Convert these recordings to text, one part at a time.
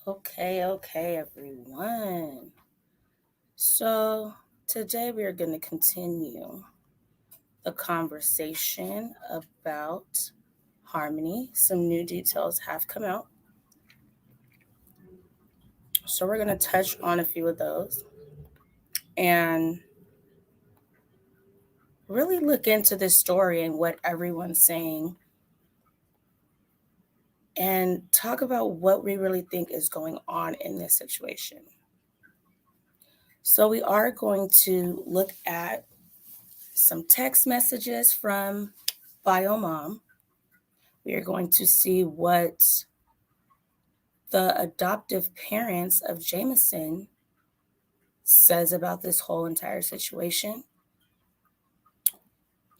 Okay, everyone. So today we are going to continue the conversation about harmony. Some new details have come out. So we're going to touch on a few of those and really look into this story and what everyone's saying and talk about what we really think is going on in this situation. So we are going to look at some text messages from Bio Mom. We are going to see what the adoptive parents of Jameson says about this whole entire situation.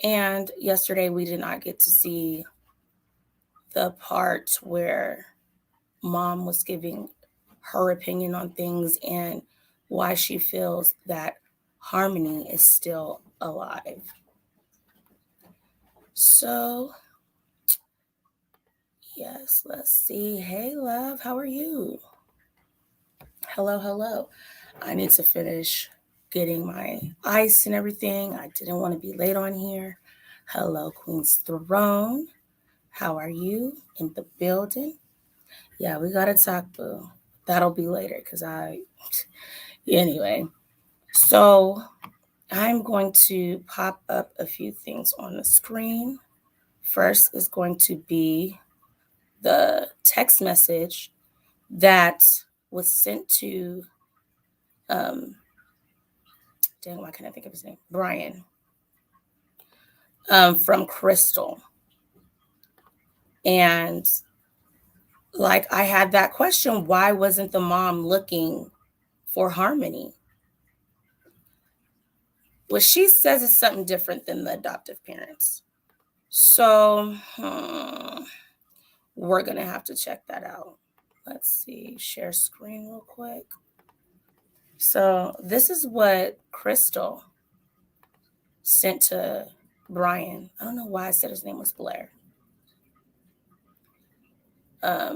And yesterday we did not get to see the part where Mom was giving her opinion on things and why she feels that Harmony is still alive. So, yes, let's see. Hey, love, how are you? Hello. I need to finish getting my ice and everything. I didn't want to be late on here. Hello, Queen's Throne. How are you in the building? Yeah, we got to talk, boo. That'll be later because anyway. So I'm going to pop up a few things on the screen. First is going to be the text message that was sent to why can't I think of his name? Brian, from Crystal. And like I had that question, why wasn't the mom looking for Harmony? What she says is something different than the adoptive parents. So we're going to have to check that out. Let's see, share screen real quick. So this is what Crystal sent to Brian. I don't know why I said his name was Blair. Let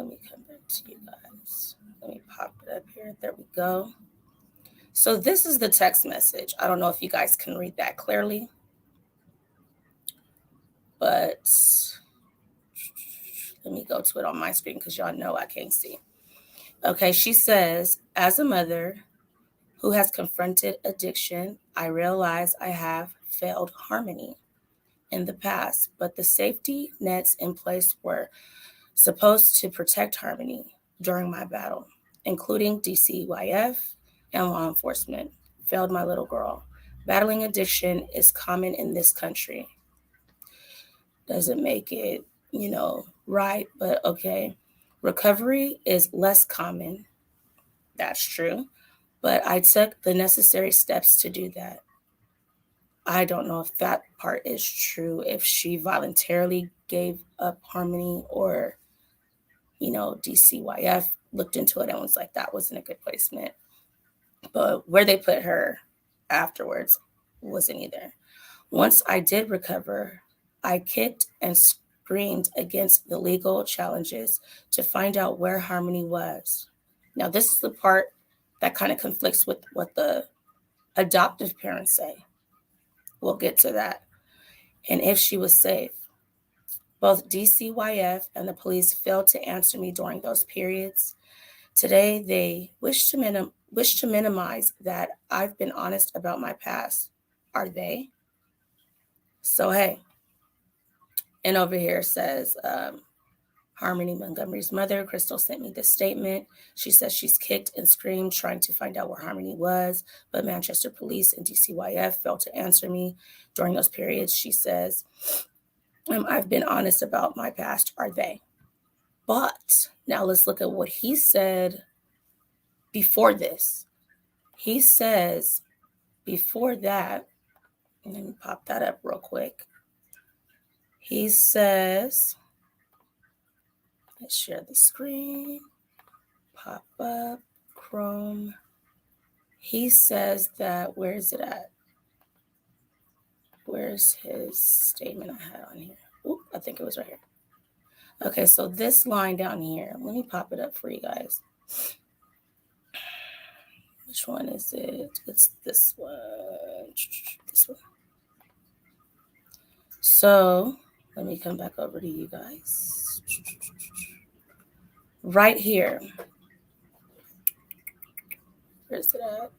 me come back to you guys. Let me pop it up here. There we go. So this is the text message. I don't know if you guys can read that clearly, but let me go to it on my screen because y'all know I can't see. Okay, she says, as a mother who has confronted addiction, I realize I have failed Harmony in the past, but the safety nets in place were supposed to protect Harmony during my battle, including DCYF and law enforcement. Failed my little girl. Battling addiction is common in this country. Doesn't make it, right, but okay. Recovery is less common. That's true. But I took the necessary steps to do that. I don't know if that part is true, if she voluntarily gave up Harmony or, DCYF looked into it and was like, that wasn't a good placement. But where they put her afterwards wasn't either. Once I did recover, I kicked and screamed against the legal challenges to find out where Harmony was. Now, this is the part that kind of conflicts with what the adoptive parents say. We'll get to that. And if she was safe. Both DCYF and the police failed to answer me during those periods. Today, they wish to minimize that I've been honest about my past. Are they? So, hey. And over here says, Harmony Montgomery's mother, Crystal, sent me this statement. She says she's kicked and screamed trying to find out where Harmony was, but Manchester police and DCYF failed to answer me during those periods. She says, I've been honest about my past. Are they? But now let's look at what he said before this. He says before that, let me pop that up real quick. He says, let's share the screen, pop up, Chrome. He says that, where is it at? Where's his statement I had on here? Oop, I think it was right here. Okay, so this line down here, let me pop it up for you guys. Which one is it? It's this one. This one. So let me come back over to you guys. Right here. Where's it at?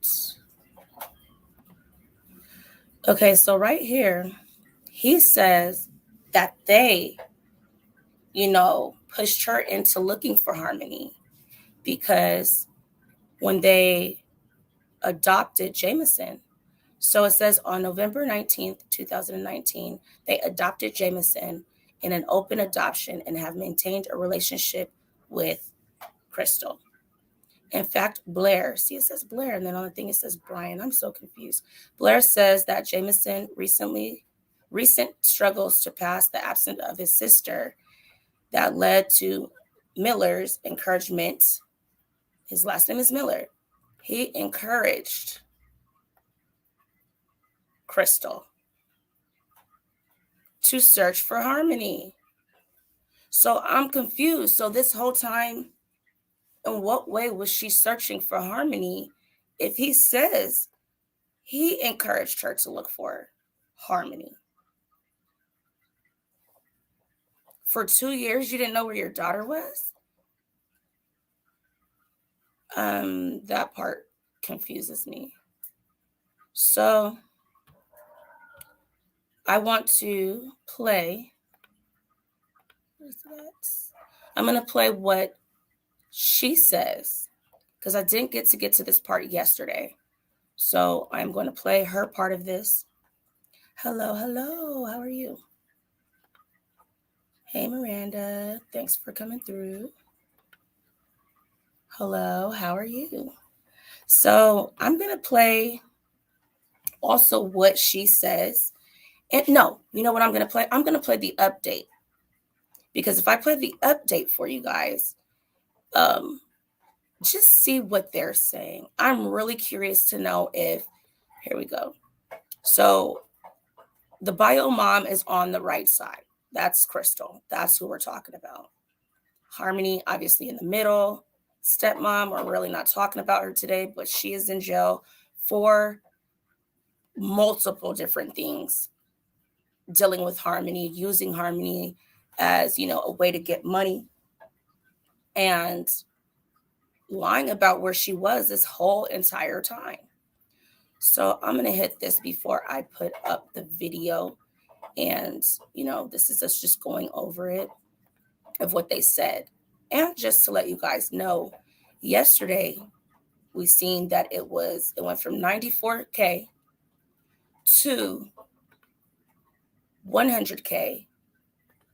Okay, so right here, he says that they, pushed her into looking for Harmony because when they adopted Jameson. So it says on November 19th, 2019, they adopted Jameson in an open adoption and have maintained a relationship with Crystal. In fact, Blair, see, it says Blair, and then on the thing it says Brian. I'm so confused. Blair says that Jameson recent struggles to pass the absence of his sister that led to Miller's encouragement. His last name is Miller. He encouraged Crystal to search for Harmony. So I'm confused. So this whole time, in what way was she searching for Harmony if he says he encouraged her to look for Harmony? For 2 years, you didn't know where your daughter was? That part confuses me. So I want to play. What is that? I'm going to play what she says because I didn't get to this part yesterday. So I'm going to play her part of this. Hello, hello. How are you? Hey, Miranda. Thanks for coming through. Hello, how are you? So I'm going to play also what she says. And no, you know what I'm going to play? I'm going to play the update. Because if I play the update for you guys, just see what they're saying. I'm really curious to know if, here we go. So the bio mom is on the right side. That's Crystal. That's who we're talking about. Harmony, obviously, in the middle. Stepmom, we're really not talking about her today, but she is in jail for multiple different things, dealing with Harmony, using Harmony as, a way to get money, and lying about where she was this whole entire time. So I'm going to hit this before I put up the video. And, this is us just going over it of what they said. And just to let you guys know, yesterday we seen that it went from 94K to 100K.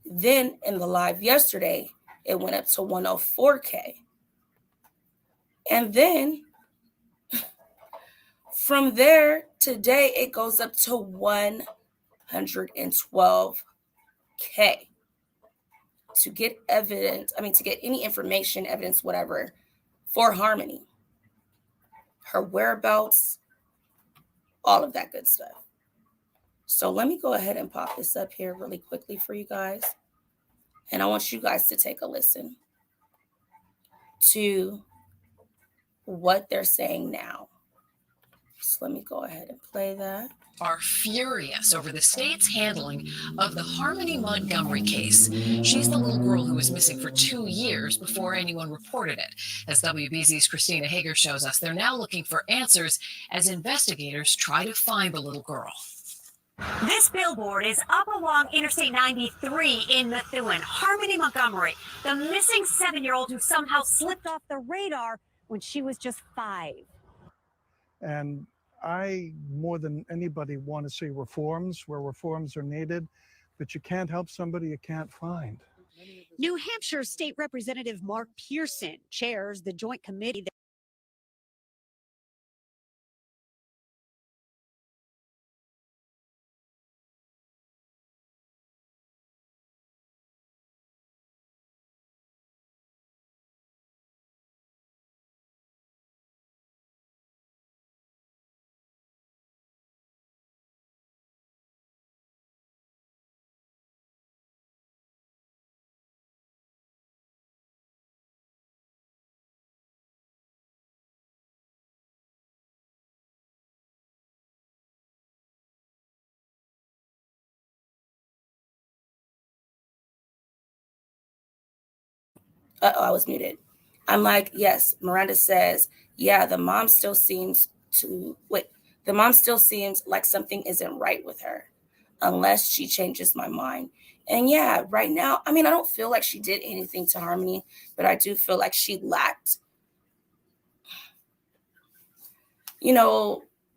Then in the live yesterday, it went up to 104K. And then from there, today it goes up to 112K. To get evidence, to get any information, evidence, whatever, for Harmony, her whereabouts, all of that good stuff. So let me go ahead and pop this up here really quickly for you guys. And I want you guys to take a listen to what they're saying now. So let me go ahead and play that. Are furious over the state's handling of the Harmony Montgomery case. She's the little girl who was missing for 2 years before anyone reported it. As WBZ's Christina Hager shows us, they're now looking for answers as investigators try to find the little girl. This billboard is up along Interstate 93 in Methuen. Harmony Montgomery, the missing 7-year-old who somehow slipped off the radar when she was just 5. And I, more than anybody, want to see reforms where reforms are needed, but you can't help somebody you can't find. New Hampshire State Representative Mark Pearson chairs the joint committee that I was muted. I'm like, yes. Miranda says, yeah, the mom still seems like something isn't right with her unless she changes my mind. And yeah, right now, I mean, I don't feel like she did anything to Harmony, but I do feel like she lacked,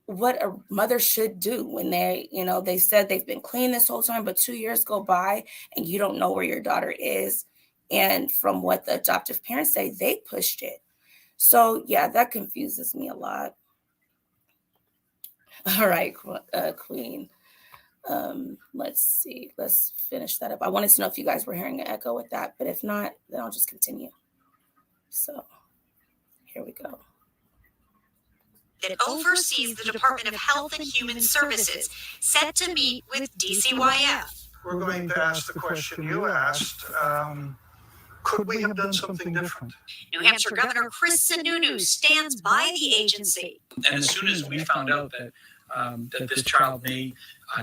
what a mother should do when they said they've been clean this whole time, but 2 years go by and you don't know where your daughter is. And from what the adoptive parents say, they pushed it. So yeah, that confuses me a lot. All right, Queen. Let's see. Let's finish that up. I wanted to know if you guys were hearing an echo with that, but if not, then I'll just continue. So here we go. That oversees the Department of Health and Human Services, set to meet with DCYF. We're going to ask the question you asked. Could we have done something different? New Hampshire Governor Chris Sununu stands by the agency. And as soon as we found out that this child may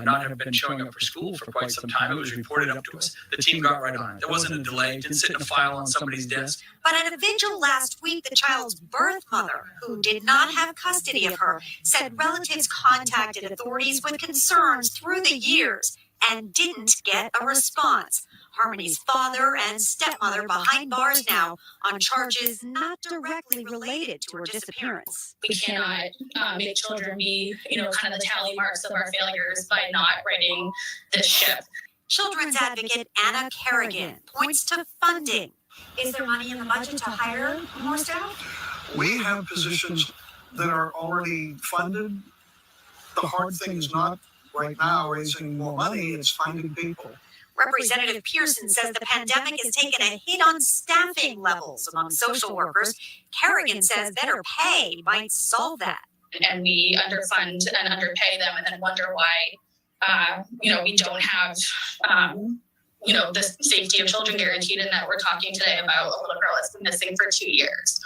not have been showing up for school for quite some time, it was reported up to us. The team got right on it. There wasn't a delay. It didn't sit in a file on somebody's desk. But at a vigil last week, the child's birth mother, who did not have custody of her, said relatives contacted authorities with concerns through the years and didn't get a response. Harmony's father and stepmother behind bars now on charges not directly related to her disappearance. We cannot make children be, kind of the tally marks of our failures by not righting this ship. Children's advocate Anna Kerrigan points to funding. Is there money in the budget to hire more staff? We have positions that are already funded. The hard thing is not right now raising more money, it's finding people. Representative Pearson says the pandemic has taken a hit on staffing levels among social workers. Kerrigan says better pay might solve that. And we underfund and underpay them and then wonder why, we don't have, the safety of children guaranteed, and that we're talking today about a little girl that's been missing for 2 years.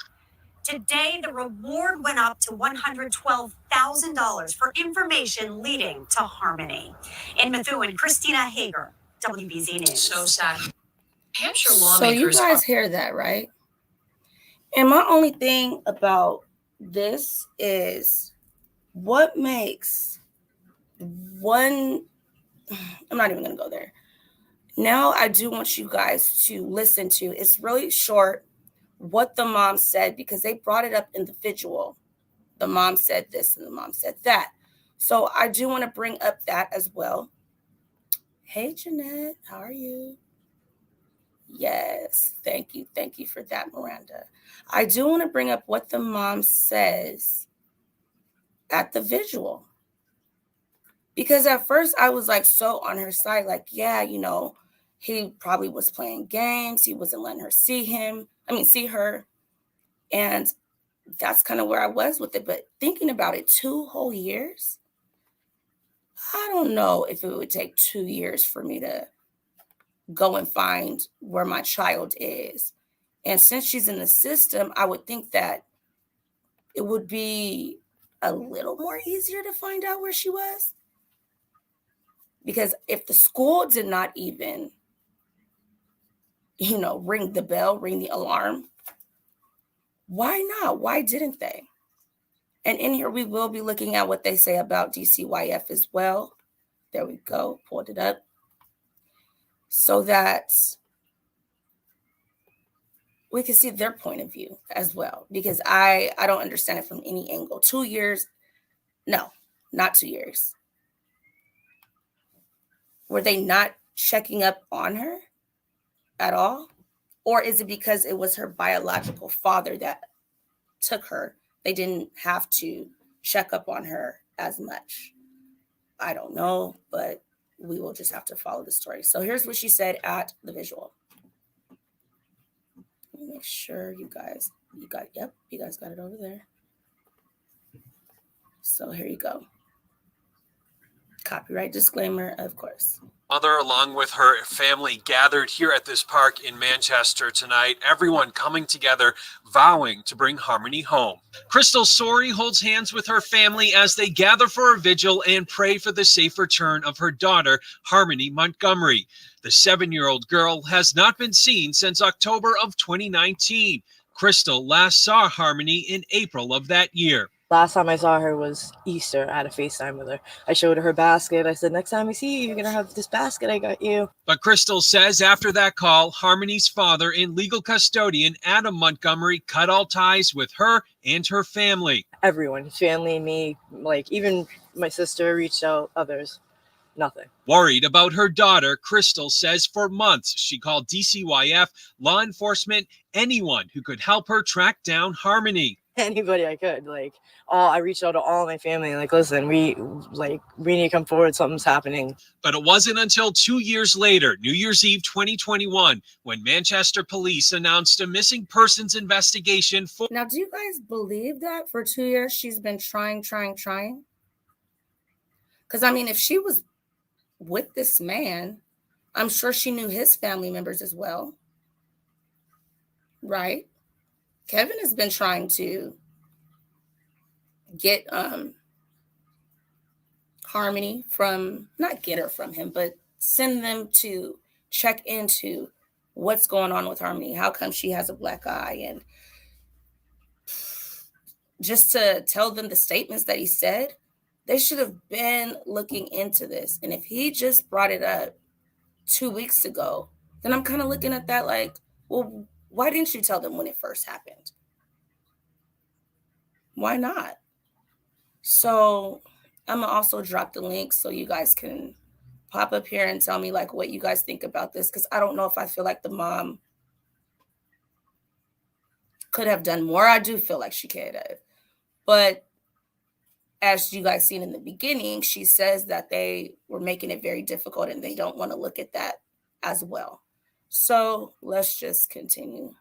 Today, the reward went up to $112,000 for information leading to Harmony. In Methuen, Christina Hager, WBZ News. So sad. Hampshire So you lawmakers guys hear that, right? And my only thing about this is what makes one, I'm not even going to go there. Now I do want you guys to listen to, it's really short, what the mom said, because they brought it up in the vigil. The mom said this and the mom said that. So I do want to bring up that as well. Hey, Jeanette, how are you? Yes, thank you. Thank you for that, Miranda. I do want to bring up what the mom says at the vigil. Because at first I was like so on her side, like, yeah, he probably was playing games. He wasn't letting her see her. And that's kind of where I was with it. But thinking about it, 2 whole years, I don't know if it would take 2 years for me to go and find where my child is. And since she's in the system, I would think that it would be a little more easier to find out where she was. Because if the school did not even, ring the bell, ring the alarm, why not? Why didn't they? And in here, we will be looking at what they say about DCYF as well. There we go. Pulled it up. So that we can see their point of view as well. Because I don't understand it from any angle. 2 years. No, not 2 years. Were they not checking up on her at all? Or is it because it was her biological father that took her? They didn't have to check up on her as much. I don't know, but we will just have to follow the story. So here's what she said at the visual. Let me make sure you guys got it over there. So here you go. Copyright disclaimer, of course. Mother, along with her family, gathered here at this park in Manchester tonight. Everyone coming together, vowing to bring Harmony home. Crystal Sorey holds hands with her family as they gather for a vigil and pray for the safe return of her daughter, Harmony Montgomery. The 7-year-old girl has not been seen since October of 2019. Crystal last saw Harmony in April of that year. Last time I saw her was Easter. I had a FaceTime with her. I showed her her basket. I said, next time I see you, you're going to have this basket I got you. But Crystal says after that call, Harmony's father and legal custodian, Adam Montgomery, cut all ties with her and her family. Everyone, his family, me, like even my sister reached out, others, nothing. Worried about her daughter, Crystal says for months she called DCYF, law enforcement, anyone who could help her track down Harmony. Anybody I could, I reached out to all my family, listen, we need to come forward, something's happening. But it wasn't until 2 years later, New Year's Eve 2021, when Manchester police announced a missing persons investigation for... Now, do you guys believe that for 2 years she's been trying? Because, if she was with this man, I'm sure she knew his family members as well, right? Kevin has been trying to get Harmony not get her from him, but send them to check into what's going on with Harmony. How come she has a black eye? And just to tell them the statements that he said, they should have been looking into this. And if he just brought it up 2 weeks ago, then I'm kind of looking at that well, why didn't you tell them when it first happened? Why not? So I'm going to also drop the link so you guys can pop up here and tell me what you guys think about this. Because I don't know if I feel like the mom could have done more. I do feel like she could have. But as you guys seen in the beginning, she says that they were making it very difficult and they don't want to look at that as well. So let's just continue.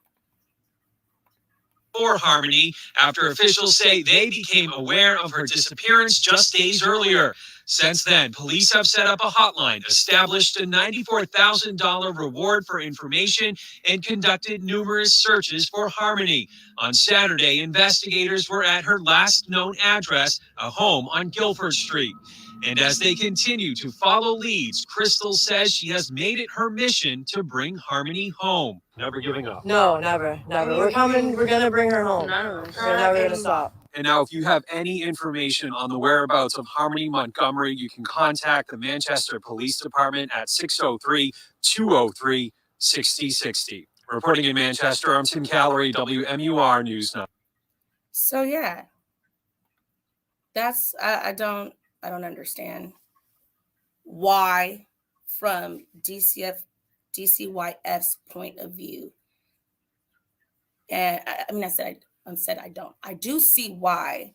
For Harmony, after officials say they became aware of her disappearance just days earlier. Since then, police have set up a hotline, established a $94,000 reward for information, and conducted numerous searches for Harmony. On Saturday, investigators were at her last known address, a home on Guilford Street. And as they continue to follow leads, Crystal says she has made it her mission to bring Harmony home. Never giving up. No, never. We're coming. We're going to bring her home. We're never going to stop. And now if you have any information on the whereabouts of Harmony Montgomery, you can contact the Manchester Police Department at 603-203-6060. Reporting in Manchester, I'm Tim Callery, WMUR News Now. So yeah, that's, I don't understand why from DCYF's point of view. And I said I don't. I do see why,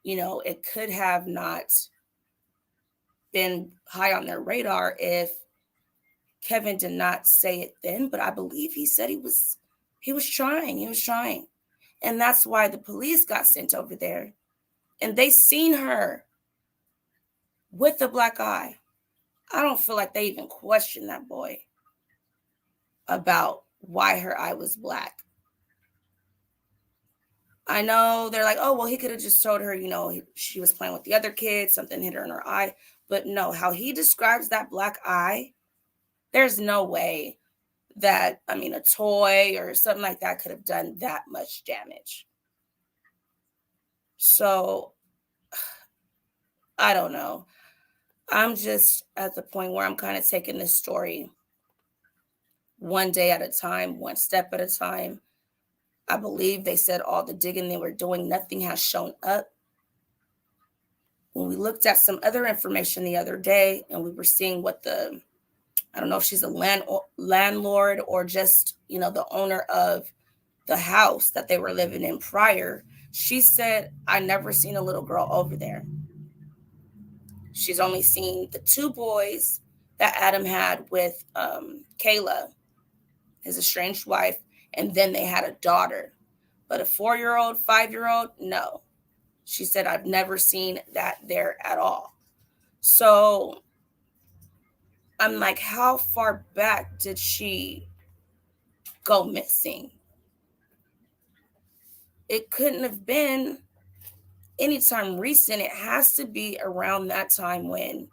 it could have not been high on their radar if Kevin did not say it then, but I believe he said he was trying. And that's why the police got sent over there. And they seen her with a black eye. I don't feel like they even questioned that boy about why her eye was black. I know they're like, oh, well, he could have just told her, she was playing with the other kids, something hit her in her eye. But no, how he describes that black eye, there's no way that, a toy or something like that could have done that much damage. So, I don't know. I'm just at the point where I'm kind of taking this story one day at a time, one step at a time. I believe they said all the digging they were doing, nothing has shown up. When we looked at some other information the other day and we were seeing what I don't know if she's a landlord or just, the owner of the house that they were living in prior, she said, I never seen a little girl over there. She's only seen the 2 boys that Adam had with Kayla, his estranged wife, and then they had a daughter. But a 4-year-old, 5-year-old, no. She said, I've never seen that there at all. So I'm like, how far back did she go missing? It couldn't have been anytime recent. It has to be around that time when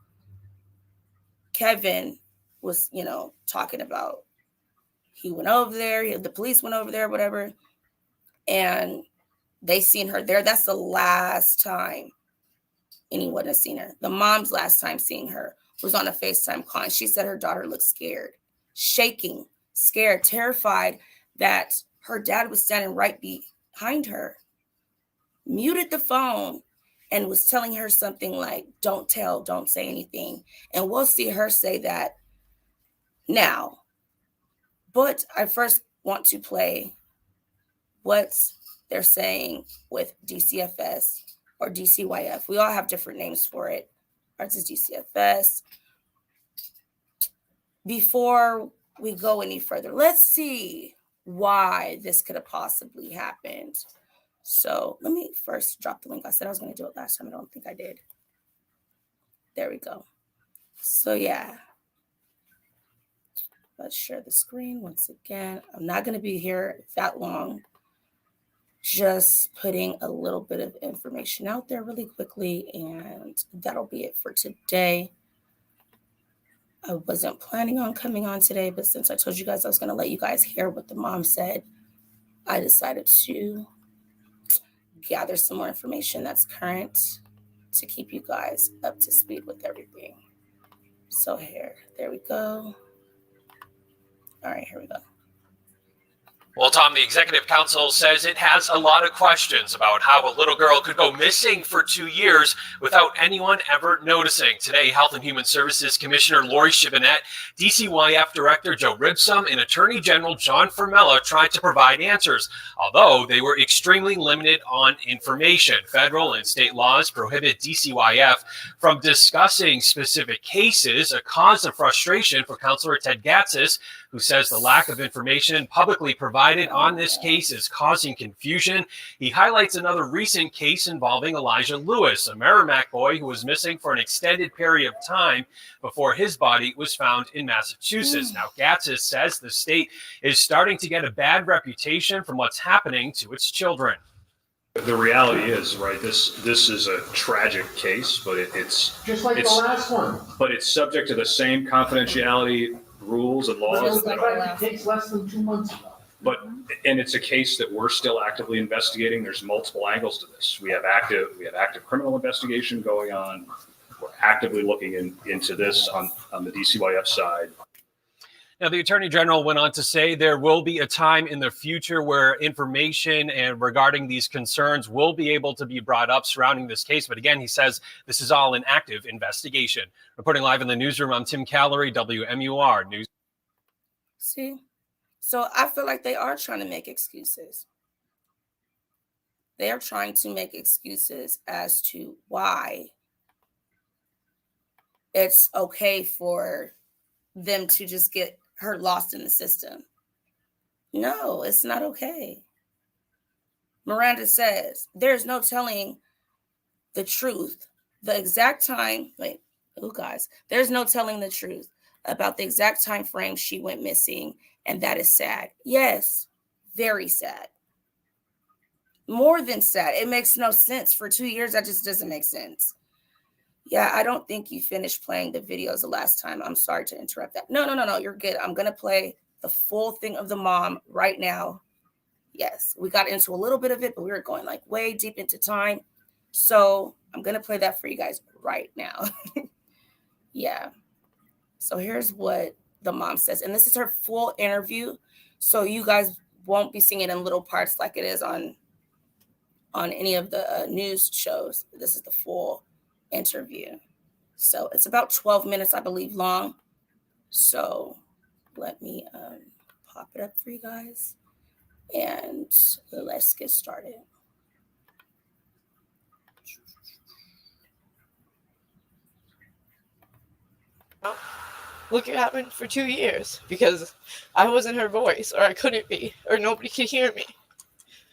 Kevin was, talking about he went over there, the police went over there, whatever, and they seen her there. That's the last time anyone has seen her. The mom's last time seeing her was on a FaceTime call, and she said her daughter looked scared, shaking, scared, terrified that her dad was standing right behind her, muted the phone, and was telling her something like, don't tell, don't say anything. And we'll see her say that now. But I first want to play what they're saying with DCFS or DCYF. We all have different names for it. Ours is DCFS. Before we go any further, let's see why this could have possibly happened. So let me first drop the link. I said I was going to do it last time. I don't think I did. There we go. So yeah. Let's share the screen once again. I'm not going to be here that long. Just putting a little bit of information out there really quickly, and that'll be it for today. I wasn't planning on coming on today, but since I told you guys I was going to let you guys hear what the mom said, I decided to gather some more information that's current to keep you guys up to speed with everything. So there we go. All right, here we go. Well, Tom, the executive council says it has a lot of questions about how a little girl could go missing for 2 years without anyone ever noticing. Today, Health and Human Services Commissioner Lori Chibonnet, DCYF Director Joe Ribsum, and Attorney General John Formella tried to provide answers, although they were extremely limited on information. Federal and state laws prohibit DCYF from discussing specific cases, a cause of frustration for Councilor Ted Gatsas, who says the lack of information publicly provided on this case is causing confusion. He highlights another recent case involving Elijah Lewis, a Merrimack boy who was missing for an extended period of time before his body was found in Massachusetts. Now, Gatsas says the state is starting to get a bad reputation from what's happening to its children. The reality is, right, this is a tragic case, but it's just like the last one. But it's subject to the same confidentiality rules and laws. It takes less than 2 months ago. And it's a case that we're still actively investigating. There's multiple angles to this. We have active criminal investigation going on. We're actively looking into this on the DCYF side. Now, the Attorney General went on to say there will be a time in the future where information and regarding these concerns will be able to be brought up surrounding this case. But again, he says this is all an active investigation. Reporting live in the newsroom, I'm Tim Callery, WMUR News. See? So I feel like they are trying to make excuses. They are trying to make excuses as to why it's okay for them to just get her lost in the system. No, it's not okay. Miranda says there's no telling the truth. The exact time, there's no telling the truth about the exact time frame she went missing, and that is sad. Yes, very sad. More than sad. It makes no sense. For 2 years, that just doesn't make sense. Yeah, I don't think you finished playing the videos the last time. I'm sorry to interrupt that. No, you're good. I'm going to play the full thing of the mom right now. Yes, we got into a little bit of it, but we were going like way deep into time. So I'm going to play that for you guys right now. Yeah. So here's what the mom says. And this is her full interview. So you guys won't be seeing it in little parts like it is on any of the news shows. This is the full interview. So it's about 12 minutes, I believe, long. So let me pop it up for you guys and let's get started. Look, it happened for 2 years because I wasn't her voice, or I couldn't be, or nobody could hear me.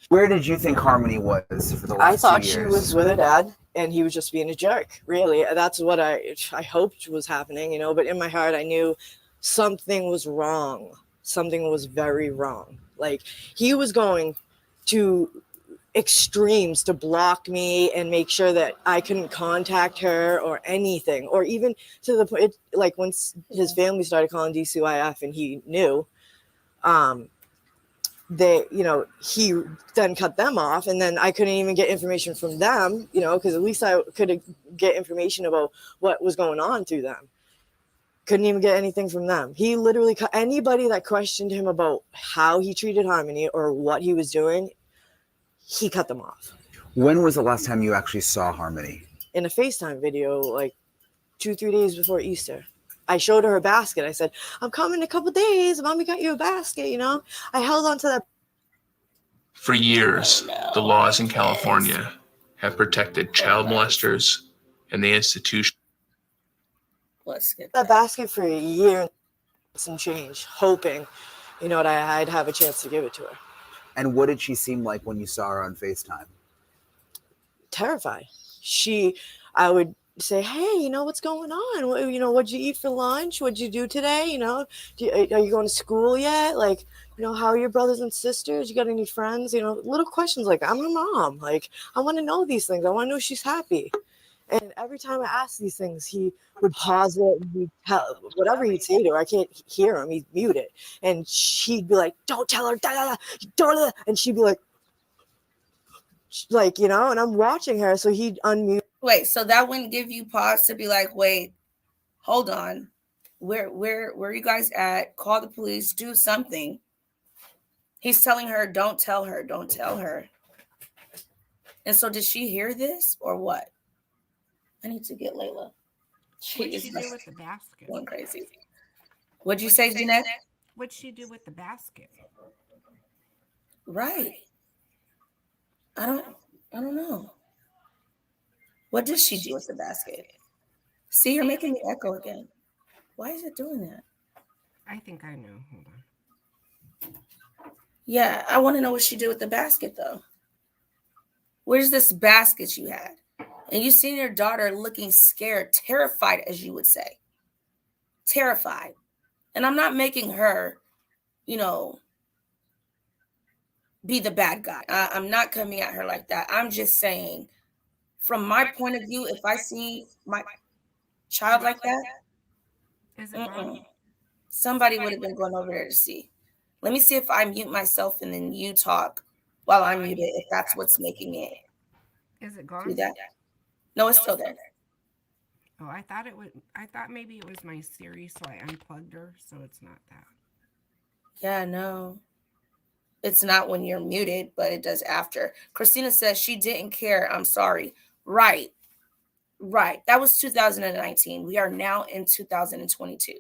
Where did you think Harmony was for the I last thought 2 she years? was with her dad, and he was just being a jerk. Really, that's what I hoped was happening, you know. But in my heart, I knew something was wrong. Something was very wrong. Like, he was going to extremes to block me and make sure that I couldn't contact her or anything, or even to the point, like, once his family started calling DCYF and he knew, they, you know, he then cut them off, and then I couldn't even get information from them, you know, because at least I could get information about what was going on through them. Couldn't even get anything from them. He literally cut anybody that questioned him about how he treated Harmony or what he was doing. He cut them off. When was the last time you actually saw Harmony? In a FaceTime video, like 2-3 days before Easter. I showed her a basket. I said, I'm coming in a couple days. Mommy got you a basket, you know? I held on to that. For years, the laws in California have protected child molesters and the institution. Let's get that basket for a year and some change, hoping, you know, that I'd have a chance to give it to her. And what did she seem like when you saw her on FaceTime? Terrified. I would say, hey, you know, what's going on? What, you know, what'd you eat for lunch? What'd you do today? You know, are you going to school yet? Like, you know, how are your brothers and sisters? You got any friends? You know, little questions like, I'm her mom. Like, I want to know these things. I want to know if she's happy. And every time I asked these things, he would pause it and he'd tell whatever he'd say to her. I can't hear him. He'd mute it. And she'd be like, don't tell her. Da, da, da, don't. And she'd be like, you know, and I'm watching her. So he'd unmute. Wait, so that wouldn't give you pause to be like, wait, hold on. Where are you guys at? Call the police, do something. He's telling her, don't tell her, don't tell her. And so did she hear this or what? I need to get Layla. What'd she do with the basket? Going crazy. What'd you say, Jeanette? What'd she do with the basket? Right. I don't know. What did she do with the basket? See, you're making me echo again. Why is it doing that? I think I know. Hold on. Yeah, I want to know what she did with the basket, though. Where's this basket you had? And you seen your daughter looking scared, terrified, as you would say. Terrified. And I'm not making her, you know, be the bad guy. I'm not coming at her like that. I'm just saying, from my point of view, if I see my child like that, somebody would have been going over there to see. Let me see if I mute myself and then you talk while I'm muted, if that's what's making it. Is it gone? Do that. No, it's still there. Oh, I thought maybe it was my Siri, so I unplugged her, so it's not that. Yeah, no. It's not when you're muted, but it does after. Christina says she didn't care. I'm sorry. Right. That was 2019. We are now in 2022.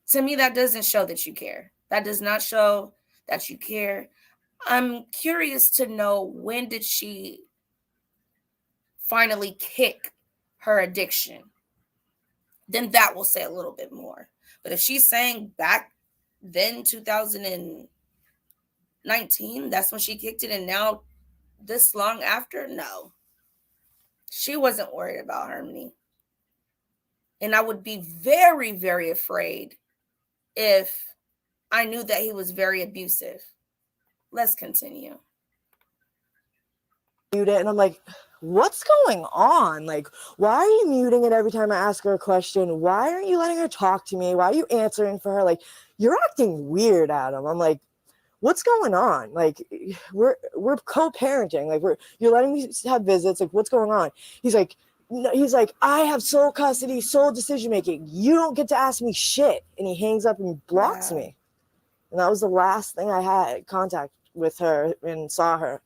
To me, that doesn't show that you care. That does not show that you care. I'm curious to know, when did she finally kick her addiction? Then that will say a little bit more. But if she's saying back then, 2019, that's when she kicked it, and now this long after, no. She wasn't worried about Harmony. And I would be very, very afraid if I knew that he was very abusive. Let's continue. And I'm like, what's going on? Like, why are you muting it every time I ask her a question? Why aren't you letting her talk to me? Why are you answering for her? Like, you're acting weird, Adam. I'm like, what's going on? Like, we're co-parenting. Like, you're letting me have visits. Like, what's going on? He's like, I have sole custody, sole decision making. You don't get to ask me shit. And he hangs up and blocks me. And that was the last thing I had contact with her and saw her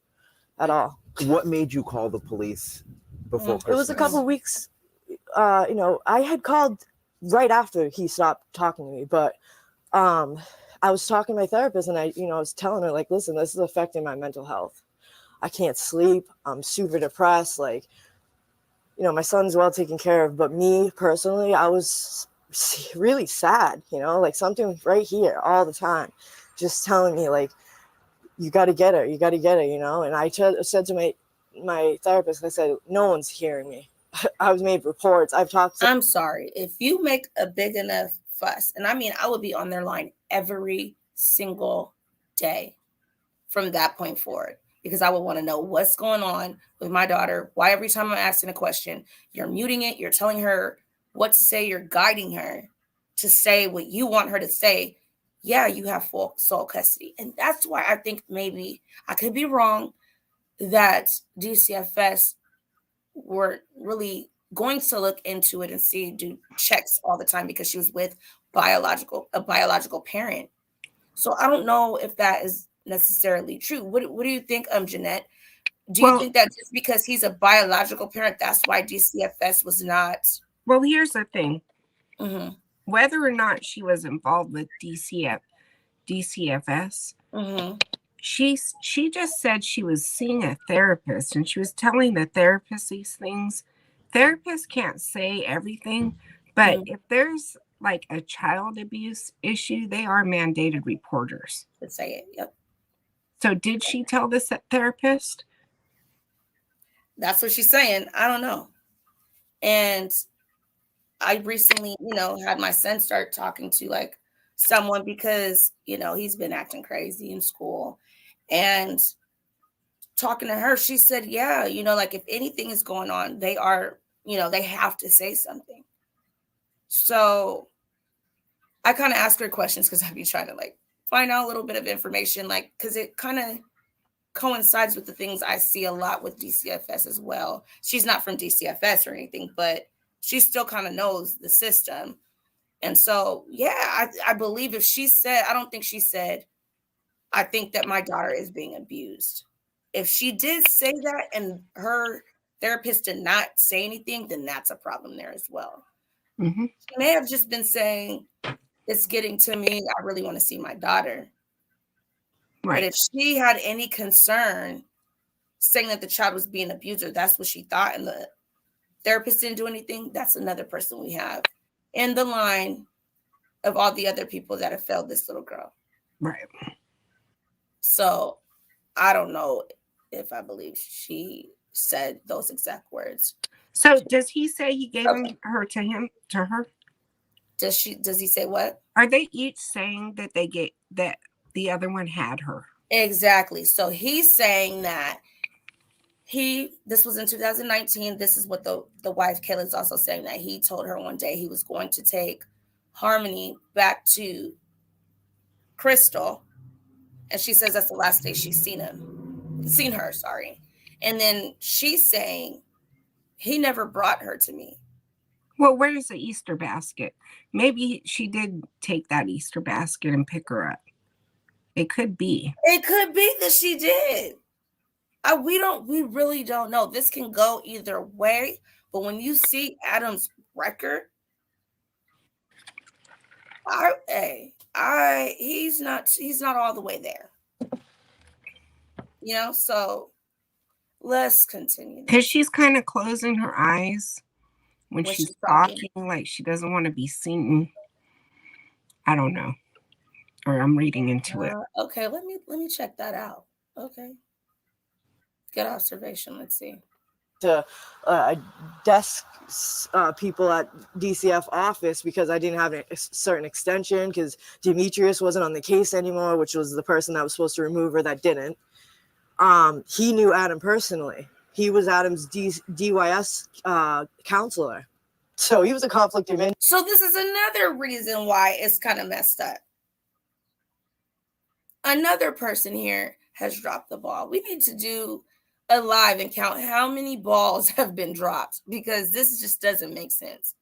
at all. What made you call the police before Christmas? It was a couple of weeks. You know, I had called right after he stopped talking to me, but I was talking to my therapist, and I was telling her, like, listen, this is affecting my mental health. I can't sleep. I'm super depressed. Like, you know, my son's well taken care of, but me personally, I was really sad, you know, like something right here all the time, just telling me, like, you got to get her, you know? And I said to my therapist, I said, no one's hearing me. I've made reports. I've talked to. I'm sorry. If you make a big enough fuss, and I mean, I would be on their line every single day from that point forward, because I would want to know what's going on with my daughter. Why every time I'm asking a question, you're muting it, you're telling her what to say, you're guiding her to say what you want her to say. Yeah, you have full sole custody. And that's why I think, maybe I could be wrong, that DCFS were really going to look into it and do checks all the time, because she was with a biological parent. So I don't know if that is necessarily true. What do you think, Jeanette? Do you think that just because he's a biological parent, that's why DCFS was not? Well, here's the thing. Mm-hmm. Whether or not she was involved with DCFS, mm-hmm. she just said she was seeing a therapist, and she was telling the therapist these things. Therapists can't say everything, but if there's like a child abuse issue, they are mandated reporters to say it. Yep. So did she tell this therapist? That's what she's saying. I don't know. And I recently, had my son start talking to like someone, because, he's been acting crazy in school, and talking to her, she said, yeah, like if anything is going on, they are, they have to say something. So I kind of ask her questions, because I've been trying to like find out a little bit of information, like, because it kind of coincides with the things I see a lot with DCFS as well. She's not from DCFS or anything, but she still kind of knows the system. And so, yeah, I believe if she said, I don't think she said, I think that my daughter is being abused. If she did say that and her therapist did not say anything, then that's a problem there as well. Mm-hmm. She may have just been saying, it's getting to me, I really want to see my daughter. Right. But if she had any concern saying that the child was being abused, or that's what she thought, and the therapist didn't do anything, that's another person we have in the line of all the other people that have failed this little girl. Right. So I don't know if I believe she said those exact words. So does he say he gave her to her? Does he say what? Are they each saying that they get that the other one had her? Exactly. So he's saying that this was in 2019. This is what the wife Kayla's also saying, that he told her one day he was going to take Harmony back to Crystal, and she says that's the last day she's seen her. And then she's saying he never brought her to me. Well, where's the Easter basket? Maybe she did take that Easter basket and pick her up. It could be. It could be that she did. We really don't know. This can go either way. But when you see Adam's record, he's not all the way there. So let's continue. Because she's kind of closing her eyes when she's talking, like she doesn't want to be seen. I don't know. Or I'm reading into it. Okay, let me check that out. Okay. Good observation. Let's see. To desk people at DCF office, because I didn't have a certain extension, because Demetrius wasn't on the case anymore, which was the person that was supposed to remove her that didn't. He knew Adam personally. He was Adam's DYS counselor. So he was a conflict of interest. So this is another reason why it's kind of messed up. Another person here has dropped the ball. We need to do a live and count how many balls have been dropped, because this just doesn't make sense.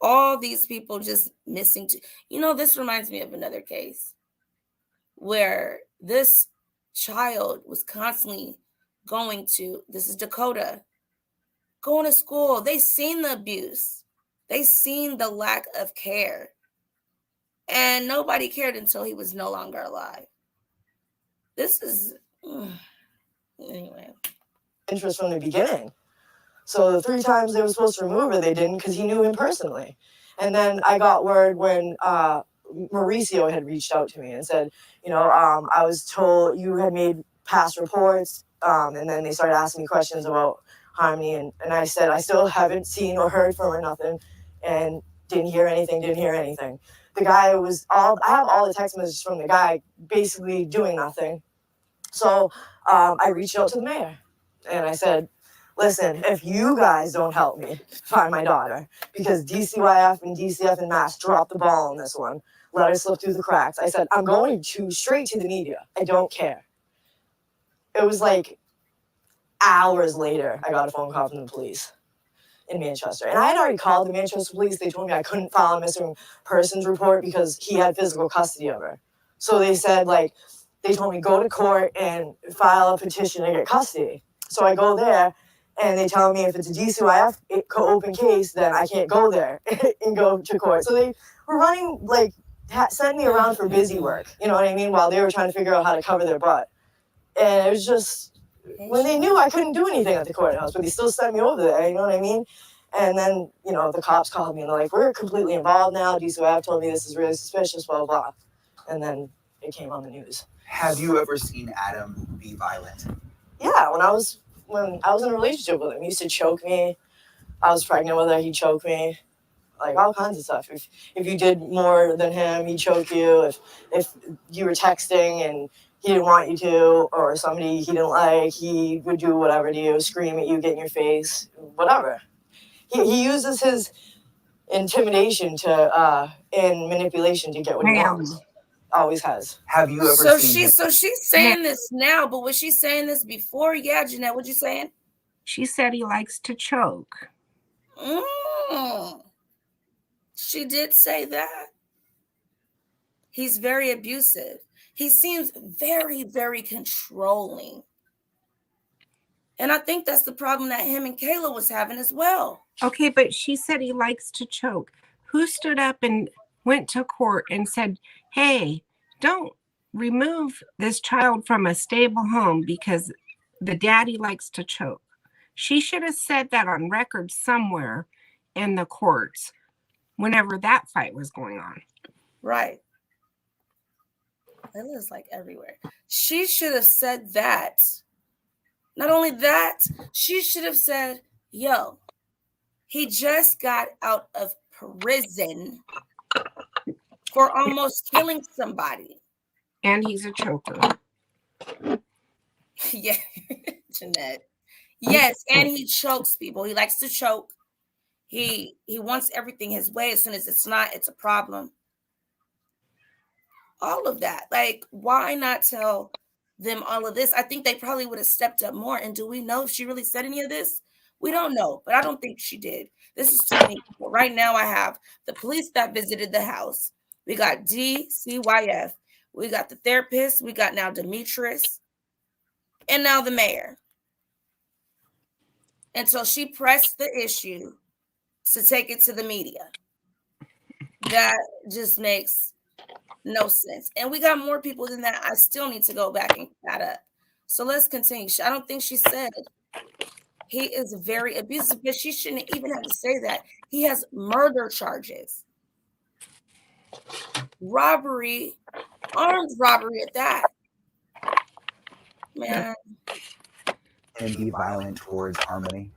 All these people just missing. This reminds me of another case where this child was constantly this is Dakota, going to school. They seen the abuse. They seen the lack of care. And nobody cared until he was no longer alive. This is... Anyway. Interest from the beginning. So the 3 times they were supposed to remove her, they didn't, because he knew him personally. And then I got word when Mauricio had reached out to me and said, you know, I was told you had made past reports, and then they started asking me questions about Harmony, and I said I still haven't seen or heard from her nothing, and didn't hear anything. The guy was I have all the text messages from the guy basically doing nothing. So I reached out to the mayor and I said, listen, if you guys don't help me find my daughter, because DCYF and DCF and Mass dropped the ball on this one, let her slip through the cracks. I said, I'm going straight to the media. I don't care. It was like hours later, I got a phone call from the police in Manchester. And I had already called the Manchester police. They told me I couldn't file a missing persons report because he had physical custody of her. So they said, like, they told me go to court and file a petition to get custody. So I go there and they tell me if it's a DCYF open case, then I can't go there and go to court. So they were running, like, sending me around for busy work, you know what I mean, while they were trying to figure out how to cover their butt. And it was just, when they knew I couldn't do anything at the courthouse, but they still sent me over there, you know what I mean? And then, you know, the cops called me and they're like, we're completely involved now. DCYF told me this is really suspicious, blah, blah, blah. And then it came on the news. Have you ever seen Adam be violent? Yeah, when I was in a relationship with him, he used to choke me. I was pregnant with her, he'd choke me. Like all kinds of stuff. If you did more than him, he'd choke you. If you were texting and he didn't want you to, or somebody he didn't like, he would do whatever to you, scream at you, get in your face, whatever. He uses his intimidation and manipulation to get what he wants. Always has. Have you ever seen him? So she's saying this now, but was she saying this before? Yeah, Jeanette, what you saying? She said he likes to choke. She did say that. He's very abusive. He seems very, very controlling. And I think that's the problem that him and Kayla was having as well. Okay, but she said he likes to choke. Who stood up and went to court and said, hey, don't remove this child from a stable home because the daddy likes to choke? She should have said that on record somewhere in the courts whenever that fight was going on. Right. Kayla's like everywhere. She should have said that. Not only that, she should have said, yo, he just got out of prison for almost killing somebody. And he's a choker. Yeah, Jeanette. Yes, and he chokes people. He likes to choke. He wants everything his way. As soon as it's not, it's a problem. All of that. Like, why not tell them all of this? I think they probably would have stepped up more. And do we know if she really said any of this? We don't know, but I don't think she did. This is too many people. Right now, I have the police that visited the house. We got DCYF. We got the therapist. We got now Demetrius. And now the mayor. And so she pressed the issue to take it to the media. That just makes no sense. And we got more people than that. I still need to go back and cut up. So let's continue. I don't think she said he is very abusive, but she shouldn't even have to say that. He has murder charges, robbery, armed robbery at that. Man. And be violent towards Harmony.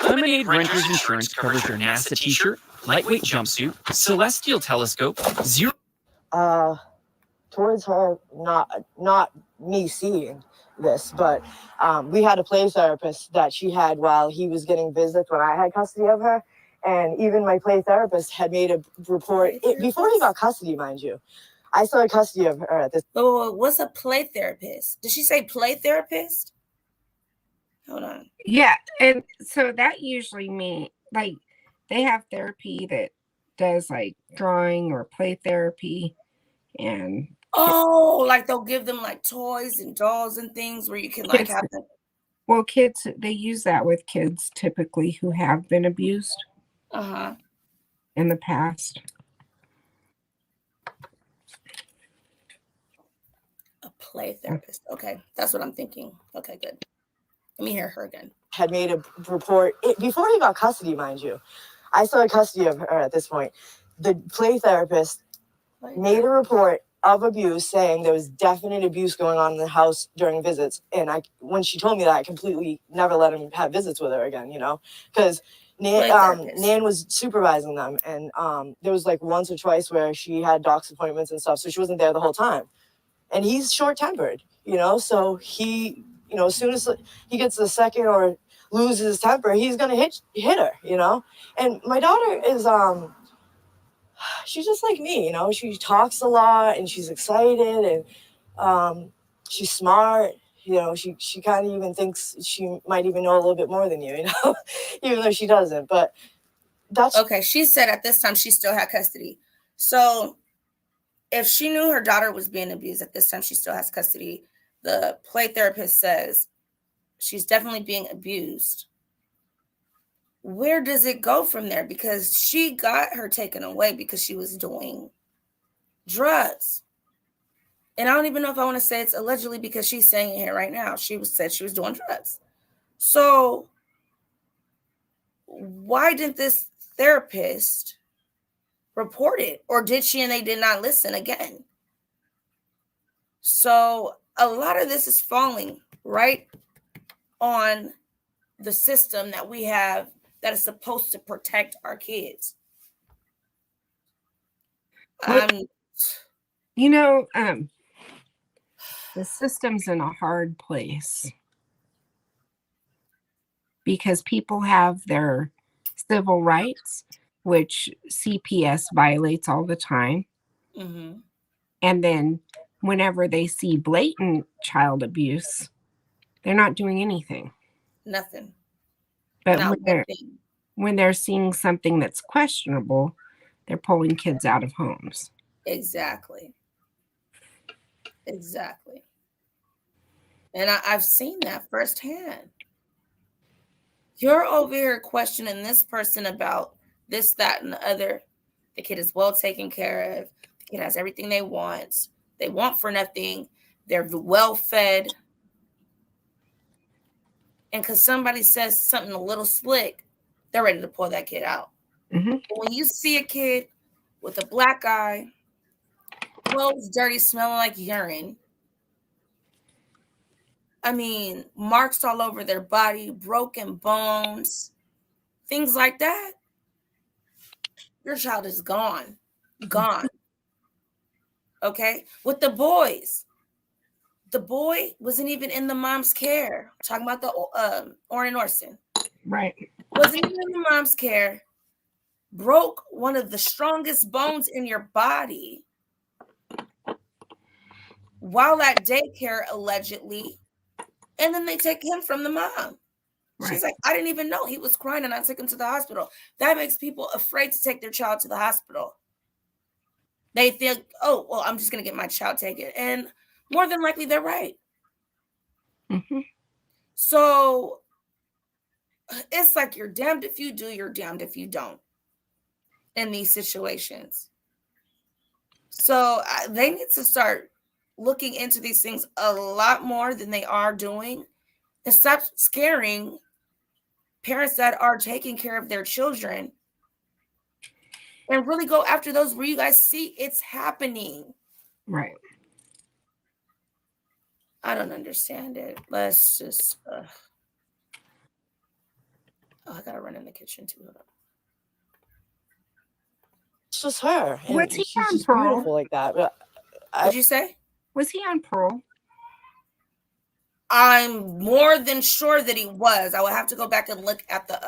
Lemonade Renters Insurance covers your NASA t-shirt, lightweight jumpsuit, celestial telescope, zero. Towards her, not me seeing this, but we had a play therapist that she had while he was getting visits when I had custody of her. And even my play therapist had made a report before he got custody, mind you. I still had custody of her at this. Oh, what's a play therapist? Did she say play therapist? Hold on. Yeah, and so that usually means like they have therapy that does like drawing or play therapy, and like they'll give them like toys and dolls and things where you can like have them. Well, kids, they use that with kids typically who have been abused in the past. A play therapist. Okay, that's what I'm thinking. Okay, good. Let me hear her again. Had made a report before he got custody, mind you. I still had custody of her at this point. the play therapist made a report of abuse, saying there was definite abuse going on in the house during visits. And when she told me that, I completely never let him have visits with her again, because Nan was supervising them. And there was like once or twice where she had doc's appointments and stuff, so she wasn't there the whole time. And he's short-tempered, so he, as soon as he gets a second or loses his temper, he's going to hit her, And my daughter is, she's just like me, she talks a lot and she's excited and she's smart, she kind of even thinks she might even know a little bit more than you, even though she doesn't. But that's okay. She said at this time she still had custody. So if she knew her daughter was being abused at this time, she still has custody. The play therapist says she's definitely being abused. Where does it go from there? Because she got her taken away because she was doing drugs. And I don't even know if I want to say it's allegedly, because she's saying it here right now. Said she was doing drugs. So why didn't this therapist report it? Or did she and they did not listen again? So a lot of this is falling right on the system that we have that is supposed to protect our kids. The system's in a hard place because people have their civil rights, which CPS violates all the time. Mm-hmm. And then whenever they see blatant child abuse, they're not doing anything. Nothing. But when they're seeing something that's questionable, they're pulling kids out of homes. Exactly. And I've seen that firsthand. You're over here questioning this person about this, that, and the other. The kid is well taken care of. The kid has everything they want. They want for nothing. They're well fed. And because somebody says something a little slick, they're ready to pull that kid out. Mm-hmm. When you see a kid with a black eye, clothes dirty, smelling like urine, marks all over their body, broken bones, things like that, your child is gone. Okay? With the boys, the boy wasn't even in the mom's care. I'm talking about the Orrin Orson. Right. Wasn't even in the mom's care. Broke one of the strongest bones in your body while at daycare, allegedly. And then they take him from the mom. Right. She's like, I didn't even know he was crying and I took him to the hospital. That makes people afraid to take their child to the hospital. They think, oh, well, I'm just going to get my child taken. And more than likely, they're right. Mm-hmm. So it's like you're damned if you do, you're damned if you don't in these situations. So they need to start looking into these things a lot more than they are doing and stop scaring parents that are taking care of their children and really go after those where you guys see it's happening. Right. I don't understand it. Let's just I gotta run in the kitchen too. It's just her. Was he she's on just parole? beautiful like that. But What'd you say? Was he on parole? I'm more than sure that he was. I would have to go back and look at the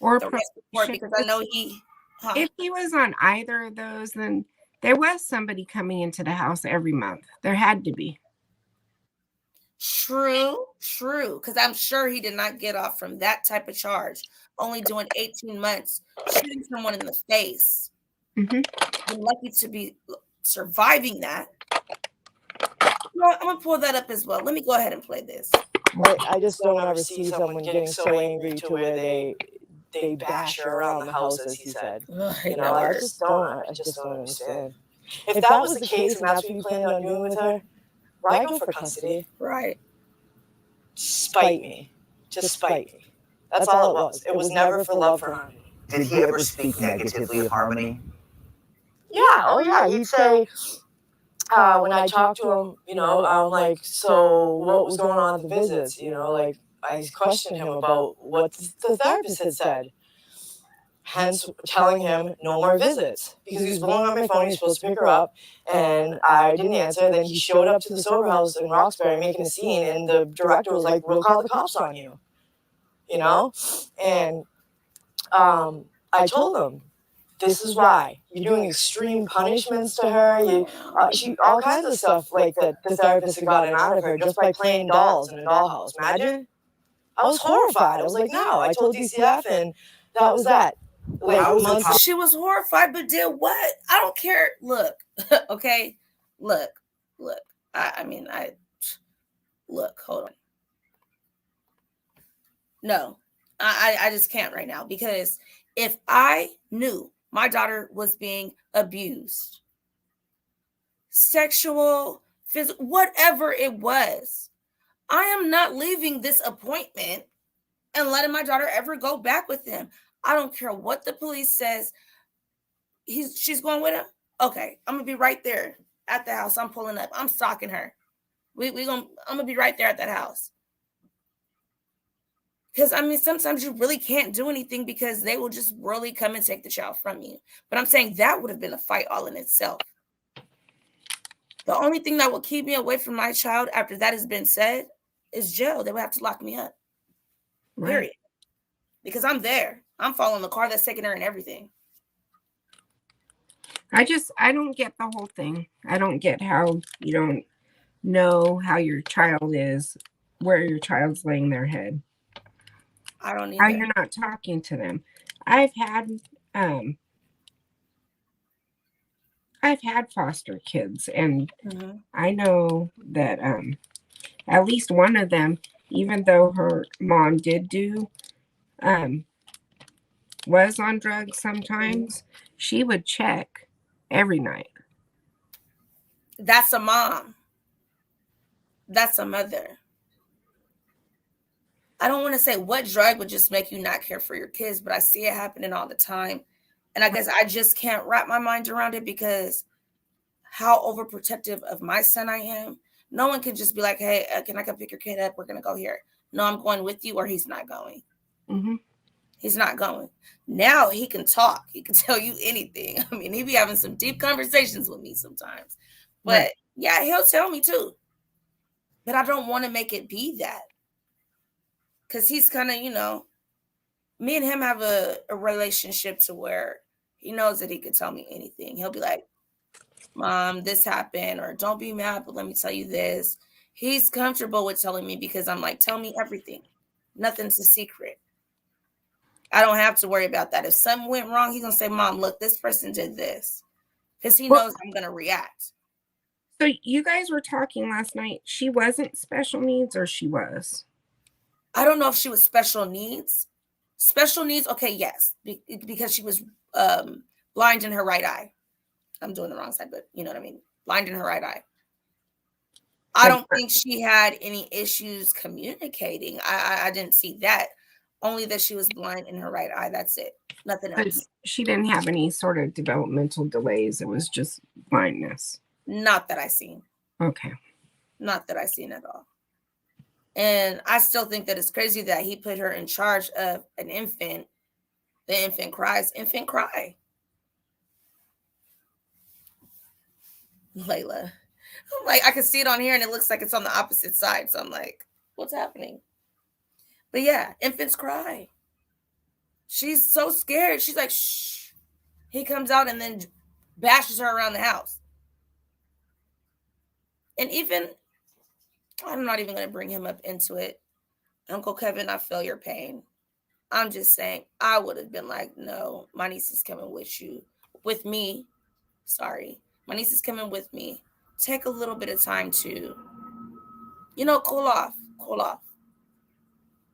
arrest report because I know he. If he was on either of those, then there was somebody coming into the house every month. There had to be. True. Because I'm sure he did not get off from that type of charge. Only doing 18 months, shooting someone in the face. Mm-hmm. I'm lucky to be surviving that. Well, I'm gonna pull that up as well. Let me go ahead and play this. I just don't ever see someone getting so angry to where they bash her around the house, as he said. I just don't understand. If that was the case and that's what you planned on doing with her, why go for custody? Right. Spite me. Just spite me. That's all it was. It was never for love for Harmony. Did he ever speak negatively of Harmony? Yeah, oh yeah, he'd say, when I talked to him, you know, I'm like, so what was going on at the visits? You know, like, I questioned him about what the therapist had said. Hence, telling him no more visits because he was blowing up my phone. He was supposed to pick her up, and I didn't answer. Then he showed up to the sober house in Roxbury making a scene, and the director was like, "We'll call the cops on you," you know. And I told him, "This is why you're doing extreme punishments to her. She all kinds of stuff like that. The therapist had gotten out of her just by playing dolls in a dollhouse. Imagine." I was horrified. I was like, "No." I told DCF, and that was that. Like, she was horrified, but did what? I don't care. Look, okay, look. I mean, look. Hold on. No, I just can't right now, because if I knew my daughter was being abused, sexual, physical, whatever it was, I am not leaving this appointment and letting my daughter ever go back with him. I don't care what the police says. She's going with him. Okay, I'm gonna be right there at the house. I'm pulling up. I'm stalking her. I'm gonna be right there at that house. Because I mean, sometimes you really can't do anything because they will just really come and take the child from you. But I'm saying that would have been a fight all in itself. The only thing that will keep me away from my child after that has been said is jail. They would have to lock me up. Right. Period. Because I'm there. I'm following the car that's taking her and everything. I don't get the whole thing. I don't get how you don't know how your child is, where your child's laying their head. I don't either. How you're not talking to them. I've had foster kids, and I know that at least one of them, even though her mom did do was on drugs sometimes, she would check every night. That's a mom. That's a mother. I don't want to say what drug would just make you not care for your kids, but I see it happening all the time. And I guess I just can't wrap my mind around it, because how overprotective of my son I am. No one can just be like, hey, can I come pick your kid up? We're going to go here. No, I'm going with you, or he's not going. Mm-hmm. He's not going. Now he can talk. He can tell you anything. I mean, he be having some deep conversations with me sometimes. But yeah, he'll tell me too. But I don't want to make it be that. Because he's kind of, me and him have a relationship to where he knows that he could tell me anything. He'll be like, Mom, this happened, or don't be mad, but let me tell you this. He's comfortable with telling me because I'm like, tell me everything. Nothing's a secret. I don't have to worry about that. If something went wrong, he's going to say, Mom, look, this person did this. Because he knows I'm going to react. So you guys were talking last night. She wasn't special needs, or she was? I don't know if she was special needs. Special needs, okay, yes. Because she was blind in her right eye. I'm doing the wrong side, but you know what I mean. Blind in her right eye. I don't think she had any issues communicating. I didn't see that. Only that she was blind in her right eye. That's it. Nothing else. She didn't have any sort of developmental delays. It was just blindness. Not that I seen. Okay. Not that I seen at all. And I still think that it's crazy that he put her in charge of an infant. The infant cries. Infant cry. Layla. I'm like, I can see it on here and it looks like it's on the opposite side. So I'm like, what's happening? But yeah, infants cry. She's so scared. She's like, shh. He comes out and then bashes her around the house. And even, I'm not even going to bring him up into it. Uncle Kevin, I feel your pain. I'm just saying, I would have been like, no, my niece is coming with me. Sorry. My niece is coming with me. Take a little bit of time to, cool off.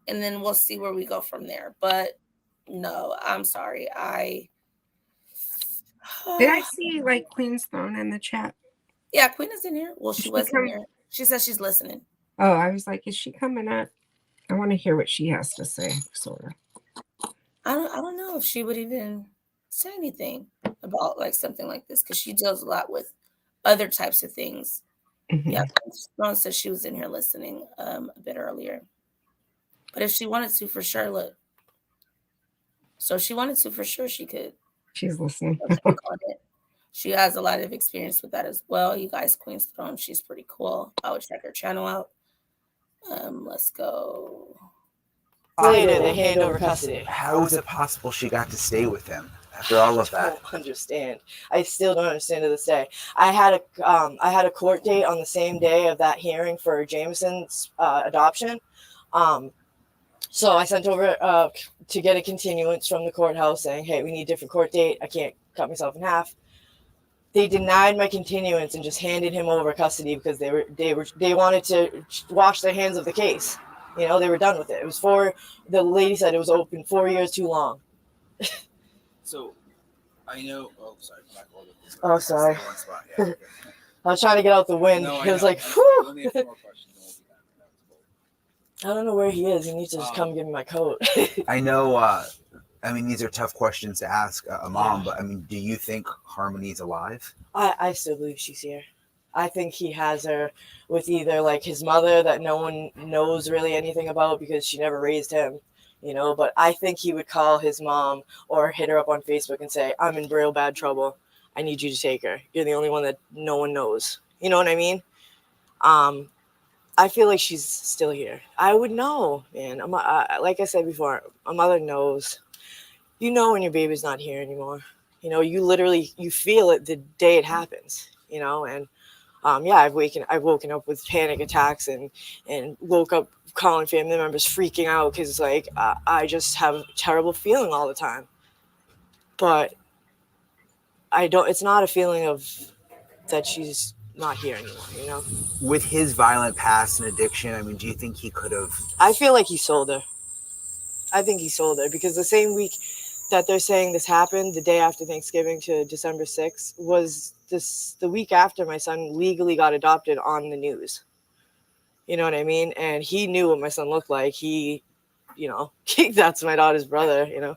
And then we'll see where we go from there. But no, I'm sorry. Did I see Queen's Throne in the chat? Yeah, Queen is in here. Well, she was in here. She says she's listening. Oh, I was like, is she coming up? I want to hear what she has to say, sort of. I don't know if she would even say anything about like something like this because she deals a lot with other types of things. Yeah, Sloan said she was in here listening a bit earlier. But if she wanted to, for sure, look. So if she wanted to, for sure, she could. She's listening. She has a lot of experience with that as well. You guys, Queen's Throne, she's pretty cool. I would check her channel out. Let's go. Later, they hand over custody. How is it possible she got to stay with him after all of that? I don't understand. I still don't understand to this day. I had a court date on the same day of that hearing for Jameson's adoption. So I sent over to get a continuance from the courthouse saying, hey, we need a different court date. I can't cut myself in half. They denied my continuance and just handed him over custody because they wanted to wash their hands of the case. You know, they were done with it. It was the lady said it was open 4 years too long. So I know. Oh, sorry. Oh, sorry. I was trying to get out the wind. No, It was like, whew. I don't know where he is. He needs to just come give me my coat. I know. I mean, these are tough questions to ask a mom, but I mean, do you think Harmony's alive? I still believe she's here. I think he has her with either like his mother that no one knows really anything about because she never raised him, you know, but I think he would call his mom or hit her up on Facebook and say, I'm in real bad trouble. I need you to take her. You're the only one that no one knows. You know what I mean? I feel like she's still here. I would know, man. Like I said before, a mother knows. You know when your baby's not here anymore. You know, you feel it the day it happens, you know, and yeah, I've woken up with panic attacks and woke up calling family members freaking out because like I just have a terrible feeling all the time. But it's not a feeling of that she's not here anymore, you know? With his violent past and addiction, I mean, do you think he could have? I feel like he sold her. I think he sold her because the same week that they're saying this happened, the day after Thanksgiving to December 6th, was the week after my son legally got adopted on the news. You know what I mean? And he knew what my son looked like. He, you know, that's my daughter's brother, you know?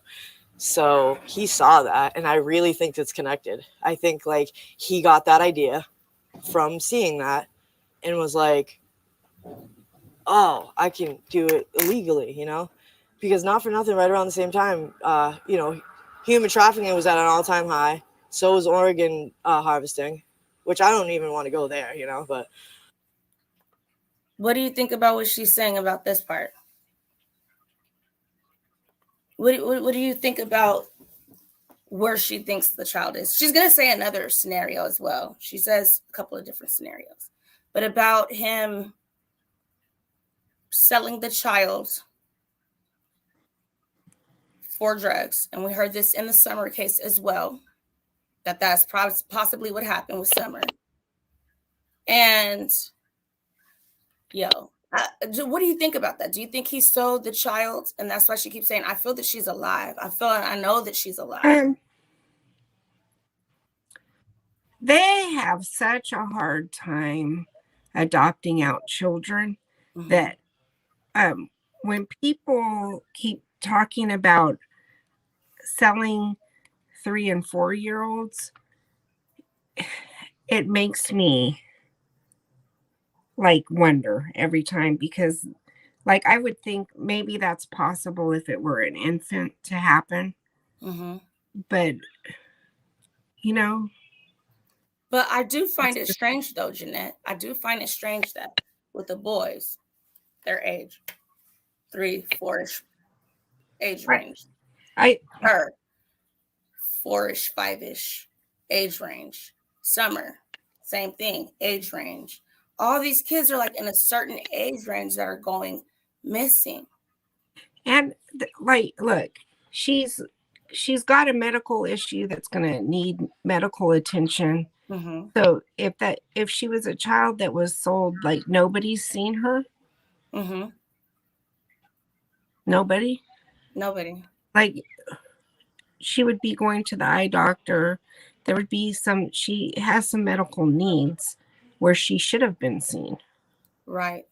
So he saw that, and I really think it's connected. I think, like, he got that idea from seeing that and was like, oh, I can do it illegally, you know? Because not for nothing, right around the same time, you know, human trafficking was at an all-time high. So was Oregon harvesting, which I don't even want to go there, you know, but. What do you think about what she's saying about this part? What do you think about where she thinks the child is? She's going to say another scenario as well. She says a couple of different scenarios. But about him selling the child for drugs. And we heard this in the Summer case as well, that's possibly what happened with Summer. And, what do you think about that? Do you think he sold the child? And that's why she keeps saying, I feel that she's alive. I know that she's alive. They have such a hard time adopting out children that when people keep talking about selling 3 and 4 year olds, it makes me like wonder every time because like I would think maybe that's possible if it were an infant to happen. But you know, but I do find it strange though, Jeanette. I do find it strange that with the boys, their age 3, 4-ish age range. Her 4-ish, 5-ish age range. Summer, same thing, age range. All these kids are like in a certain age range that are going missing. And like, look, she's got a medical issue that's going to need medical attention. So if she was a child that was sold, like nobody's seen her. Nobody. Like she would be going to the eye doctor. There would be she has some medical needs where she should have been seen. Right.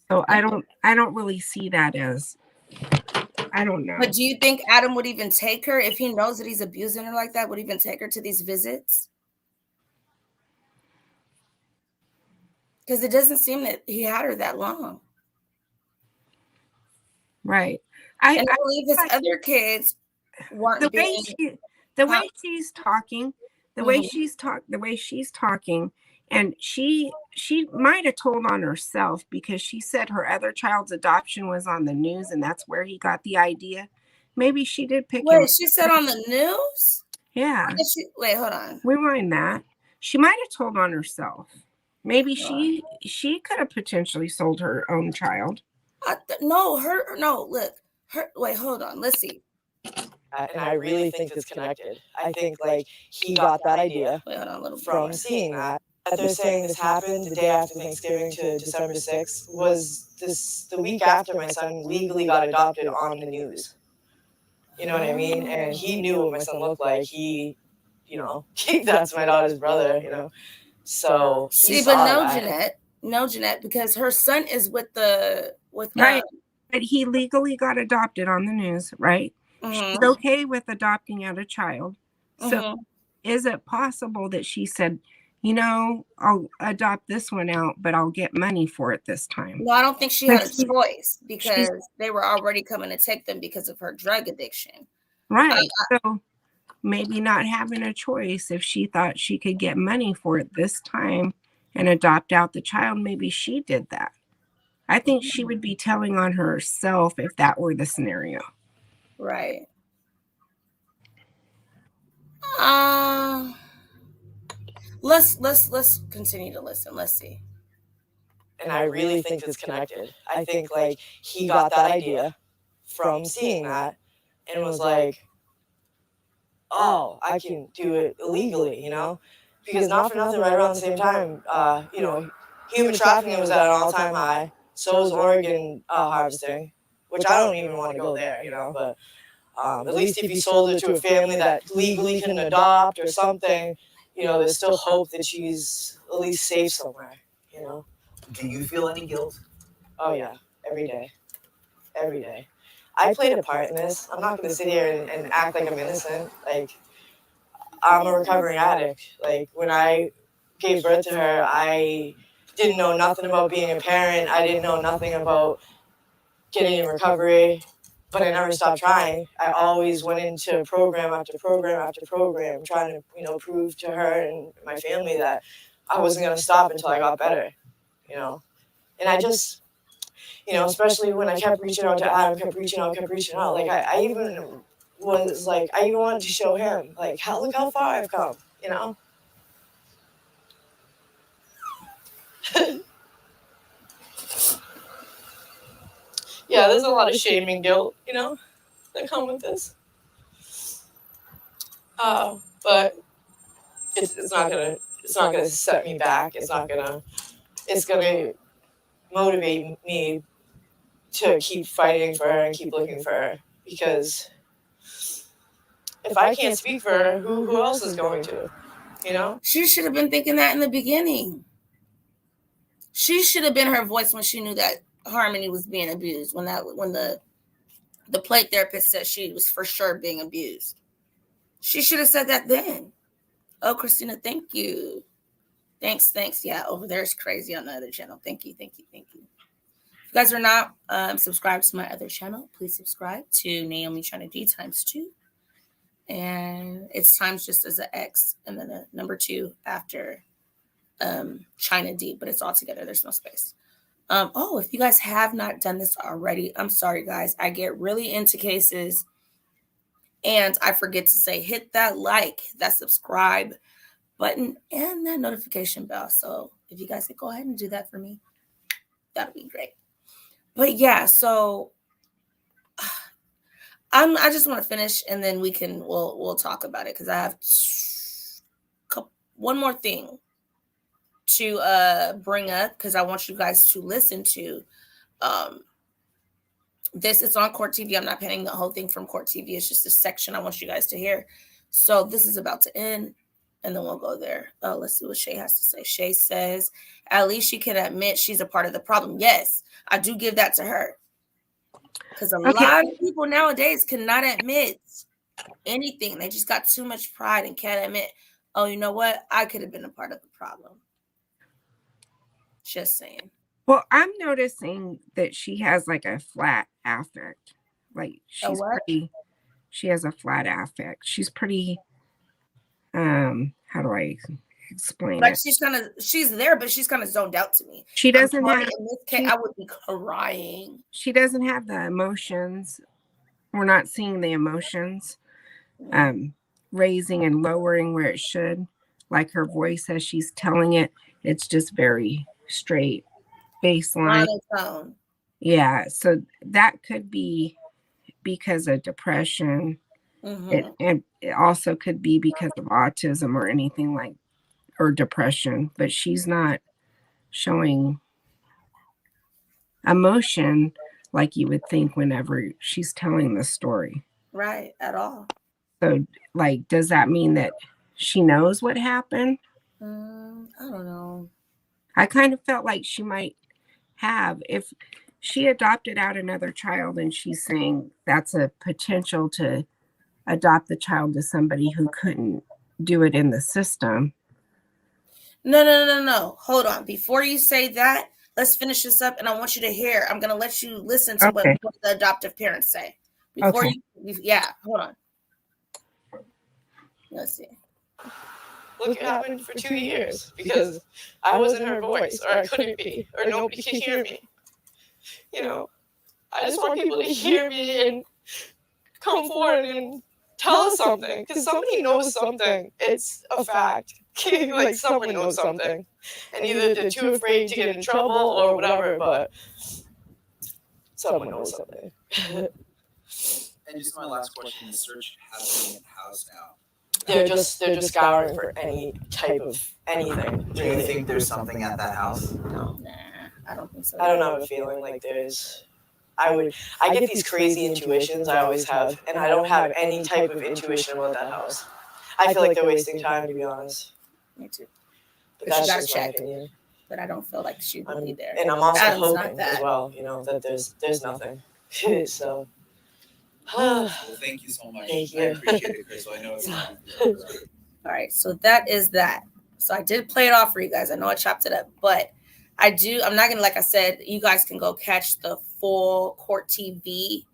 So I don't really see that as I don't know. But do you think Adam would even take her if he knows that he's abusing her like that? Would he even take her to these visits? Because it doesn't seem that he had her that long. Right. I believe his other kids weren't the way she's talking, the way she's talking, and she might have told on herself because she said her other child's adoption was on the news and that's where he got the idea. Maybe she did pick him. Wait, she said on the news? Yeah. Wait, hold on. Rewind that. She might have told on herself. Maybe she could have potentially sold her own child. Wait, hold on. Let's see. And I really think it's connected. I think like he got that idea from seeing that. They're saying this happened the day after Thanksgiving to December 6th was the week after my son legally got adopted on the news. You know what I mean? And he knew what my son looked like. He, that's my daughter's brother, So see, but no, Jeanette, because her son is with right. But he legally got adopted on the news, right? She's okay with adopting out a child. So is it possible that she said, I'll adopt this one out, but I'll get money for it this time? No, I don't think she had a choice because they were already coming to take them because of her drug addiction. Right. So maybe not having a choice, if she thought she could get money for it this time and adopt out the child, maybe she did that. I think she would be telling on herself if that were the scenario. Right. Let's continue to listen. Let's see. And I really think it's connected. I think like he got that idea from seeing that and was like, oh, I can do it illegally, because not for nothing, right around the same time, human trafficking was at an all-time high. So is organ harvesting, which I don't even want to go there, but at least if you sold it to a family that legally can adopt or something, there's still hope that she's at least safe somewhere, Do you feel any guilt? Oh, yeah, every day. Every day. I played a part in this. I'm not going to sit here and act like I'm innocent. Like, I'm a recovering addict. Like, when I gave birth to her, I didn't know nothing about being a parent. I didn't know nothing about getting in recovery, but I never stopped trying. I always went into program after program after program, trying to, prove to her and my family that I wasn't going to stop until I got better, And I just, especially when I kept reaching out to Adam, kept reaching out. Like, I even was like, I even wanted to show him, like, look how far I've come, Yeah, there's a lot of shame and guilt, that come with this. But it's not gonna set me back. It's gonna motivate me to keep fighting for her and keep looking for her. Because if I can't speak for her, who else is going to? She should have been thinking that in the beginning. She should have been her voice when she knew that Harmony was being abused, when the play therapist said she was for sure being abused. She should have said that then. Oh, Christina, thank you. Thanks. Yeah, over there is crazy on the other channel. Thank you. If you guys are not subscribed to my other channel, please subscribe to Naomi ChynaD ×2. And it's times just as an X and then a number 2 after ChynaD, but it's all together. There's no space. If you guys have not done this already, I'm sorry, guys. I get really into cases and I forget to say, hit that like, that subscribe button, and that notification bell. So if you guys could go ahead and do that for me, that'd be great. But yeah, so I just want to finish and then we'll talk about it because I have one more thing to bring up because I want you guys to listen to this. It's on Court TV. I'm not panning the whole thing from Court TV. It's just a section I want you guys to hear. So this is about to end and then we'll go there. Let's see what Shay has to say. Shay says, at least she can admit she's a part of the problem. Yes, I do give that to her. Because a lot of people nowadays cannot admit anything. They just got too much pride and can't admit, oh, you know what? I could have been a part of the problem. Just saying. Well, I'm noticing that she has like a flat affect. Like she's pretty, she has a flat affect. She's pretty, how do I explain like it? She's there, but she's kind of zoned out to me. She doesn't have, in this case, I would be crying. She doesn't have the emotions. We're not seeing the emotions raising and lowering where it should. Like her voice as she's telling it, it's just very straight baseline. Monotone. Yeah, so that could be because of depression. And it also could be because of autism or anything like, or depression, but she's not showing emotion like you would think whenever she's telling the story. Right, at all. So, like, does that mean that she knows what happened? I don't know. I kind of felt like she might have. If she adopted out another child and she's saying that's a potential to adopt the child to somebody who couldn't do it in the system. No. Hold on. Before you say that, let's finish this up, and I want you to hear. I'm going to let you listen to what the adoptive parents say. Before hold on. Let's see. Look, it happened for 2 years because I wasn't her voice, or I couldn't be, or nobody could hear me. You know, I just want people to hear me and come forward and tell us something, because somebody knows something. It's a fact. Like, someone knows something. And either they're too afraid to get in trouble or whatever, but someone knows something. And just my last question, the search has been in house now. They're just scouring for any type of anything. Do you think there's something at that house? No. Nah, I don't think so. I don't have a feeling like there's. I get these crazy intuitions, I always have, and I don't have any type of intuition about that house. I feel like they're wasting time, to be honest. Me too. But But that's she got just my checked. opinion. But I don't feel like she would be there. And I'm also Adam's not hoping that. as well, you know, that there's nothing. So. Well, thank you so much. Thank you. I appreciate it, Chris. I know it's All right, so that is that. So I did play it off for you guys. I know I chopped it up, but I'm not gonna, like I said, you guys can go catch the full Court TV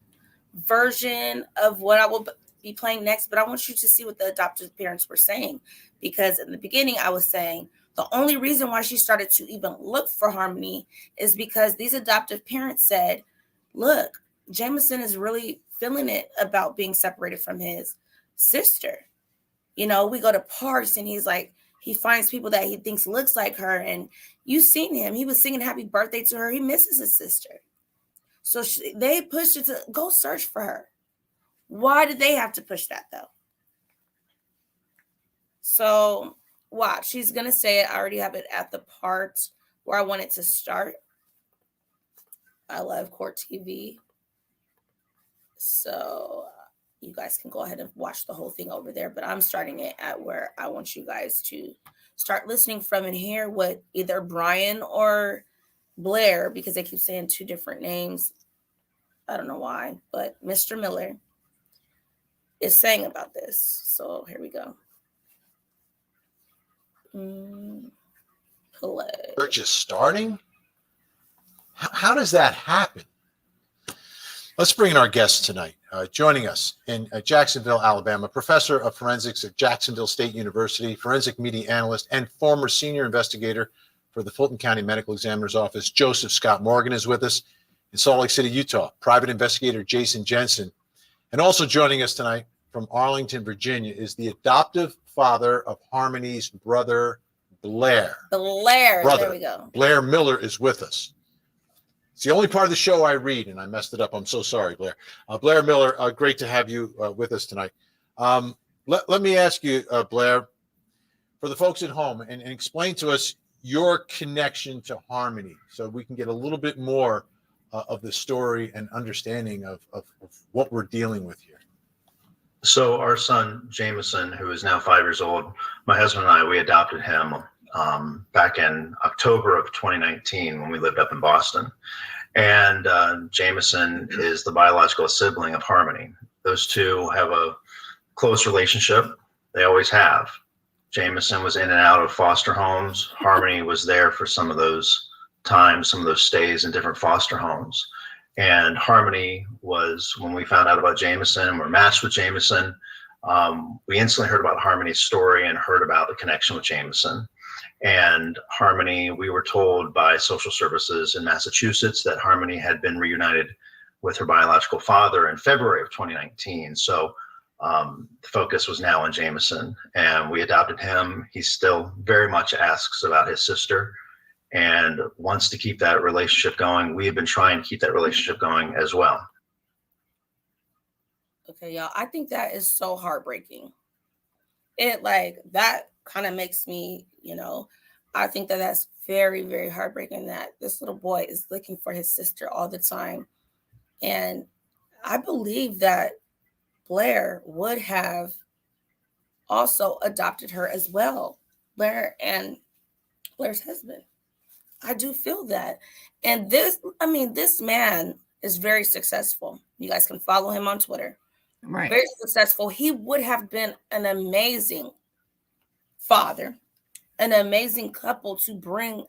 version of what I will be playing next, but I want you to see what the adoptive parents were saying, because in the beginning I was saying the only reason why she started to even look for Harmony is because these adoptive parents said, look, Jameson is really feeling it about being separated from his sister. You know, we go to parks and he's like, he finds people that he thinks looks like her, and you've seen him. He was singing happy birthday to her. He misses his sister. So they pushed it to go search for her. Why did they have to push that, though? So watch. She's going to say it. I already have it at the part where I want it to start. I love Court TV. So you guys can go ahead and watch the whole thing over there. But I'm starting it at where I want you guys to start listening from and hear what either Brian or Blair, because they keep saying two different names. I don't know why, but Mr. Miller is saying about this. So here we go. Play. They're just starting? How does that happen? Let's bring in our guest tonight. Joining us in Jacksonville, Alabama, professor of forensics at Jacksonville State University, forensic media analyst, and former senior investigator for the Fulton County Medical Examiner's Office, Joseph Scott Morgan is with us. In Salt Lake City, Utah, private investigator Jason Jensen. And also joining us tonight from Arlington, Virginia, is the adoptive father of Harmony's brother, Blair. Blair, brother, there we go. Blair Miller is with us. It's the only part of the show I read, and I messed it up. I'm so sorry, Blair. Blair Miller, great to have you with us tonight. Let me ask you, Blair, for the folks at home, and explain to us your connection to Harmony so we can get a little bit more of the story and understanding of what we're dealing with here. So our son, Jameson, who is now 5 years old, my husband and I, we adopted him back in October of 2019 when we lived up in Boston. And Jameson is the biological sibling of Harmony. Those two have a close relationship. They always have. Jameson was in and out of foster homes. Harmony was there for some of those times, some of those stays in different foster homes. And Harmony was, when we found out about Jameson, we're matched with Jameson. We instantly heard about Harmony's story and heard about the connection with Jameson. And Harmony, we were told by social services in Massachusetts that Harmony had been reunited with her biological father in February of 2019. So the focus was now on Jameson, and we adopted him. He still very much asks about his sister and wants to keep that relationship going. We have been trying to keep that relationship going as well. Okay, y'all, I think that is so heartbreaking. It like that kind of makes me, I think that that's very, very heartbreaking that this little boy is looking for his sister all the time. And I believe that Blair would have also adopted her as well. Blair and Blair's husband. I do feel that. And this man is very successful. You guys can follow him on Twitter. Right. Very successful. He would have been an amazing father, an amazing couple to bring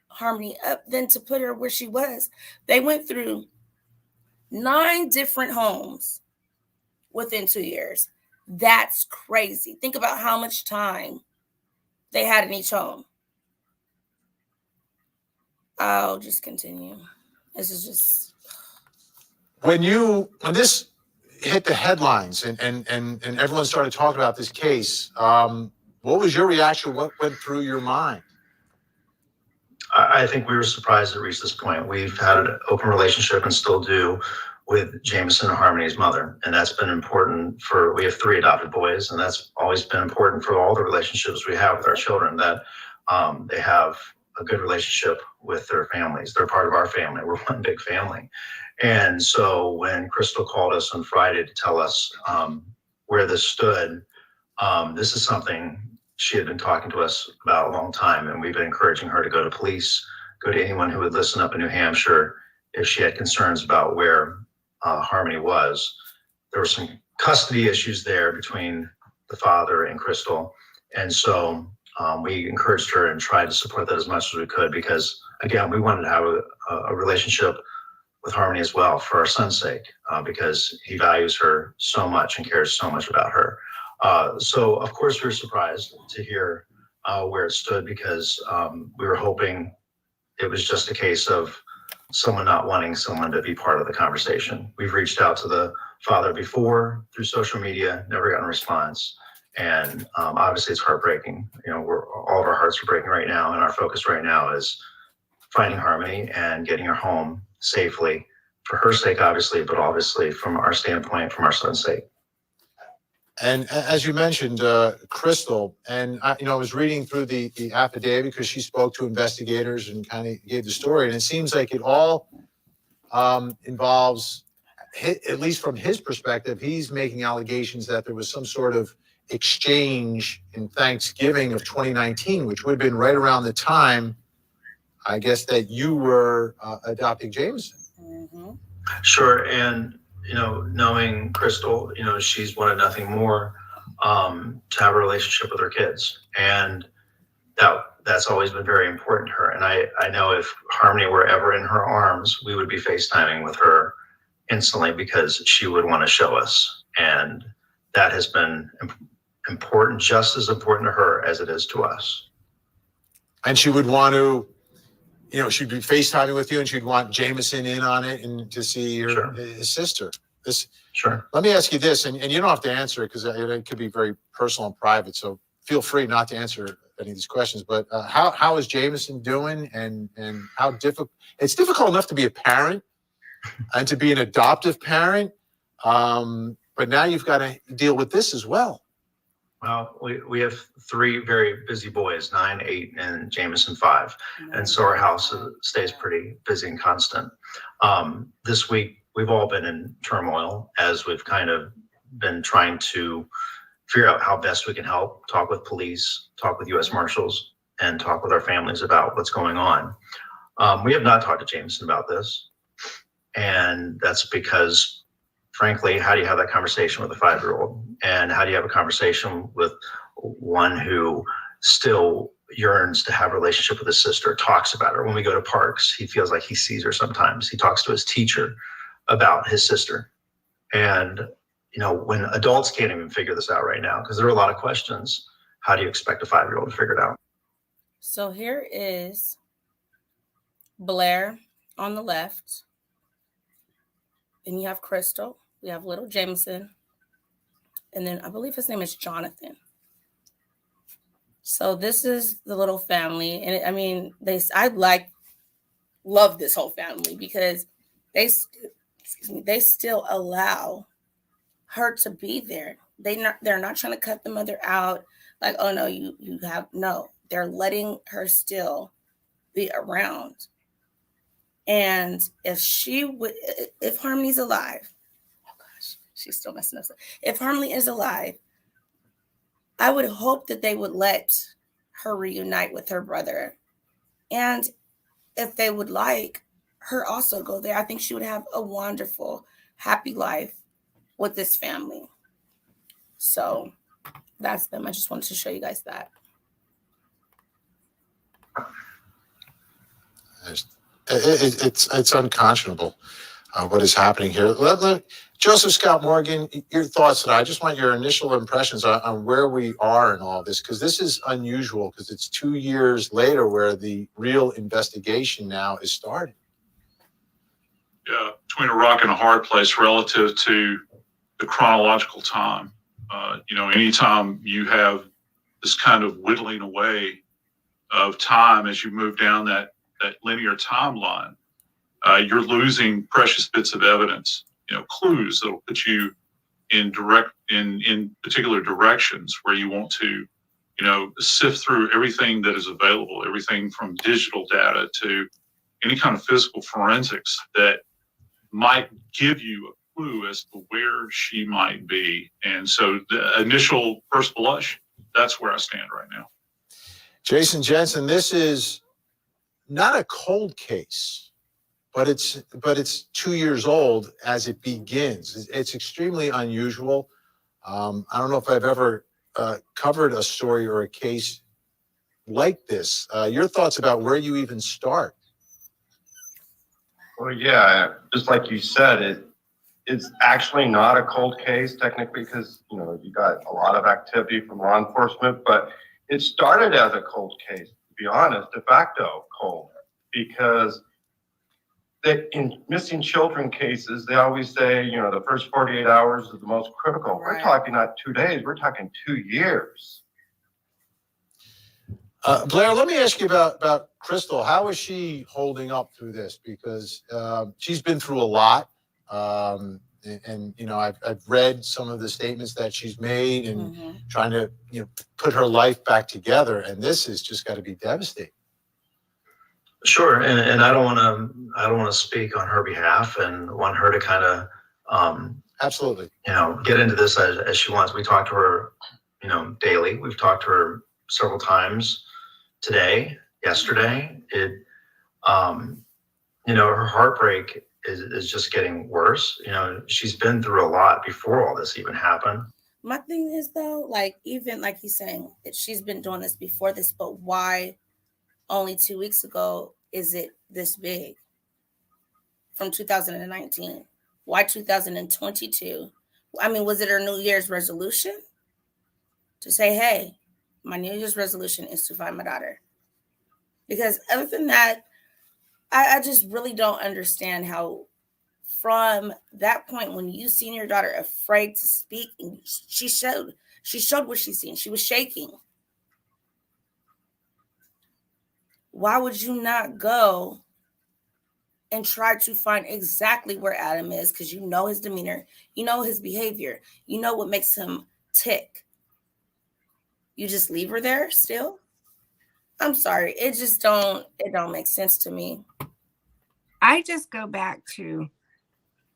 Harmony up, then to put her where she was. They went through 9 different homes within 2 years. That's crazy. Think about how much time they had in each home. I'll just continue. This is just When this hit the headlines and everyone started talking about this case, what was your reaction? What went through your mind? I think we were surprised it reached this point. We've had an open relationship and still do with Jameson and Harmony's mother. And that's been important we have 3 adopted boys, and that's always been important for all the relationships we have with our children, that they have a good relationship with their families. They're part of our family. We're one big family. And so when Crystal called us on Friday to tell us where this stood, this is something she had been talking to us about a long time, and we've been encouraging her to go to police, go to anyone who would listen up in New Hampshire if she had concerns about where Harmony was. There were some custody issues there between the father and Crystal, and so we encouraged her and tried to support that as much as we could, because again, we wanted to have a relationship with Harmony as well for our son's sake, because he values her so much and cares so much about her. So of course we were surprised to hear where it stood, because we were hoping it was just a case of someone not wanting someone to be part of the conversation. We've reached out to the father before through social media, never gotten a response. And obviously it's heartbreaking. All of our hearts are breaking right now, and our focus right now is finding Harmony and getting her home safely, for her sake, obviously, but obviously from our standpoint, from our son's sake. And as you mentioned, Crystal, and I was reading through the affidavit because she spoke to investigators and kind of gave the story, and it seems like it all involves, at least from his perspective, he's making allegations that there was some sort of exchange in Thanksgiving of 2019, which would have been right around the time, I guess, that you were adopting Jameson. Mm-hmm. Sure, and knowing Crystal, she's wanted nothing more to have a relationship with her kids, and that's always been very important to her. And I know if Harmony were ever in her arms, we would be FaceTiming with her instantly, because she would want to show us, and that has been important, just as important to her as it is to us. And she would want to, she'd be FaceTiming with you, and she'd want Jameson in on it and to see his sister. Sure. Let me ask you this, and you don't have to answer it because it could be very personal and private, so feel free not to answer any of these questions. But how is Jameson doing, and how difficult? It's difficult enough to be a parent and to be an adoptive parent, but now you've got to deal with this as well. Well, we have 3 very busy boys, 9, 8, and Jameson 5. And so our house stays pretty busy and constant. This week, we've all been in turmoil as we've kind of been trying to figure out how best we can help, talk with police, talk with U.S. Marshals, and talk with our families about what's going on. We have not talked to Jameson about this. And that's because, frankly, how do you have that conversation with a 5-year-old? And how do you have a conversation with one who still yearns to have a relationship with his sister, talks about her? When we go to parks, he feels like he sees her sometimes. He talks to his teacher about his sister. And, you know, when adults can't even figure this out right now, because there are a lot of questions, how do you expect a 5-year-old to figure it out? So here is Blair on the left. Then you have Crystal. We have little Jameson. And then I believe his name is Jonathan. So this is the little family. And I mean, I love this whole family because they still allow her to be there. They're not trying to cut the mother out. Like, oh no, you have no. They're letting her still be around. And if Harmony's alive, oh gosh, she's still messing up. If Harmony is alive, I would hope that they would let her reunite with her brother. And if they would like her also go there, I think she would have a wonderful, happy life with this family. So that's them. I just wanted to show you guys that. It's unconscionable what is happening here. Joseph Scott Morgan, your thoughts today. I just want your initial impressions on where we are in all this, because this is unusual, because it's 2 years later where the real investigation now is starting. Yeah, between a rock and a hard place relative to the chronological time. Anytime you have this kind of whittling away of time as you move down that linear timeline, you're losing precious bits of evidence, clues that will put you in particular directions where you want to, sift through everything that is available, everything from digital data to any kind of physical forensics that might give you a clue as to where she might be. And so the initial first blush, that's where I stand right now. Jason Jensen, this is not a cold case, but it's 2 years old as it begins. It's extremely unusual. I don't know if I've ever covered a story or a case like this. Your thoughts about where you even start? Well, yeah, just like you said, it's actually not a cold case technically, because you got a lot of activity from law enforcement, but it started as a cold case, to be honest, de facto cold, because in missing children cases, they always say, the first 48 hours is the most critical. Right. We're talking not 2 days, we're talking 2 years. Blair, let me ask you about Crystal. How is she holding up through this? Because she's been through a lot. I've read some of the statements that she's made and trying to, put her life back together. And this has just got to be devastating. Sure, and I don't want to speak on her behalf, and want her to kind of absolutely, get into this as she wants. We talk to her, daily. We've talked to her several times today, yesterday. Her heartbreak is just getting worse. She's been through a lot before all this even happened. My thing is, though, even like he's saying, she's been doing this before this, but why only 2 weeks ago is it this big? From 2019. Why 2022? I mean, was it her New Year's resolution to say, hey, my New Year's resolution is to find my daughter? Because other than that, I just really don't understand how from that point when you seen your daughter afraid to speak, and she showed what she's seen. She was shaking. Why would you not go and try to find exactly where Adam is? Because you know his demeanor, you know his behavior, you know what makes him tick. You just leave her there still? I'm sorry. It don't make sense to me. I just go back to,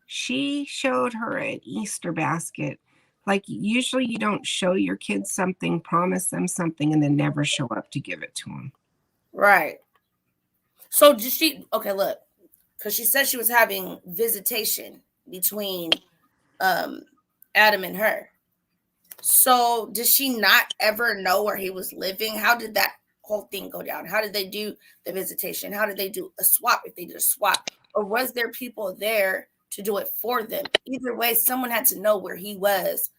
she showed her an Easter basket. Like, usually you don't show your kids something, promise them something, and then never show up to give it to them. Right. So okay, look, because she said she was having visitation between Adam and her. So did she not ever know where he was living? How did that whole thing go down? How did they do the visitation? How did they do a swap if they did a swap? Or was there people there to do it for them? Either way, someone had to know where he was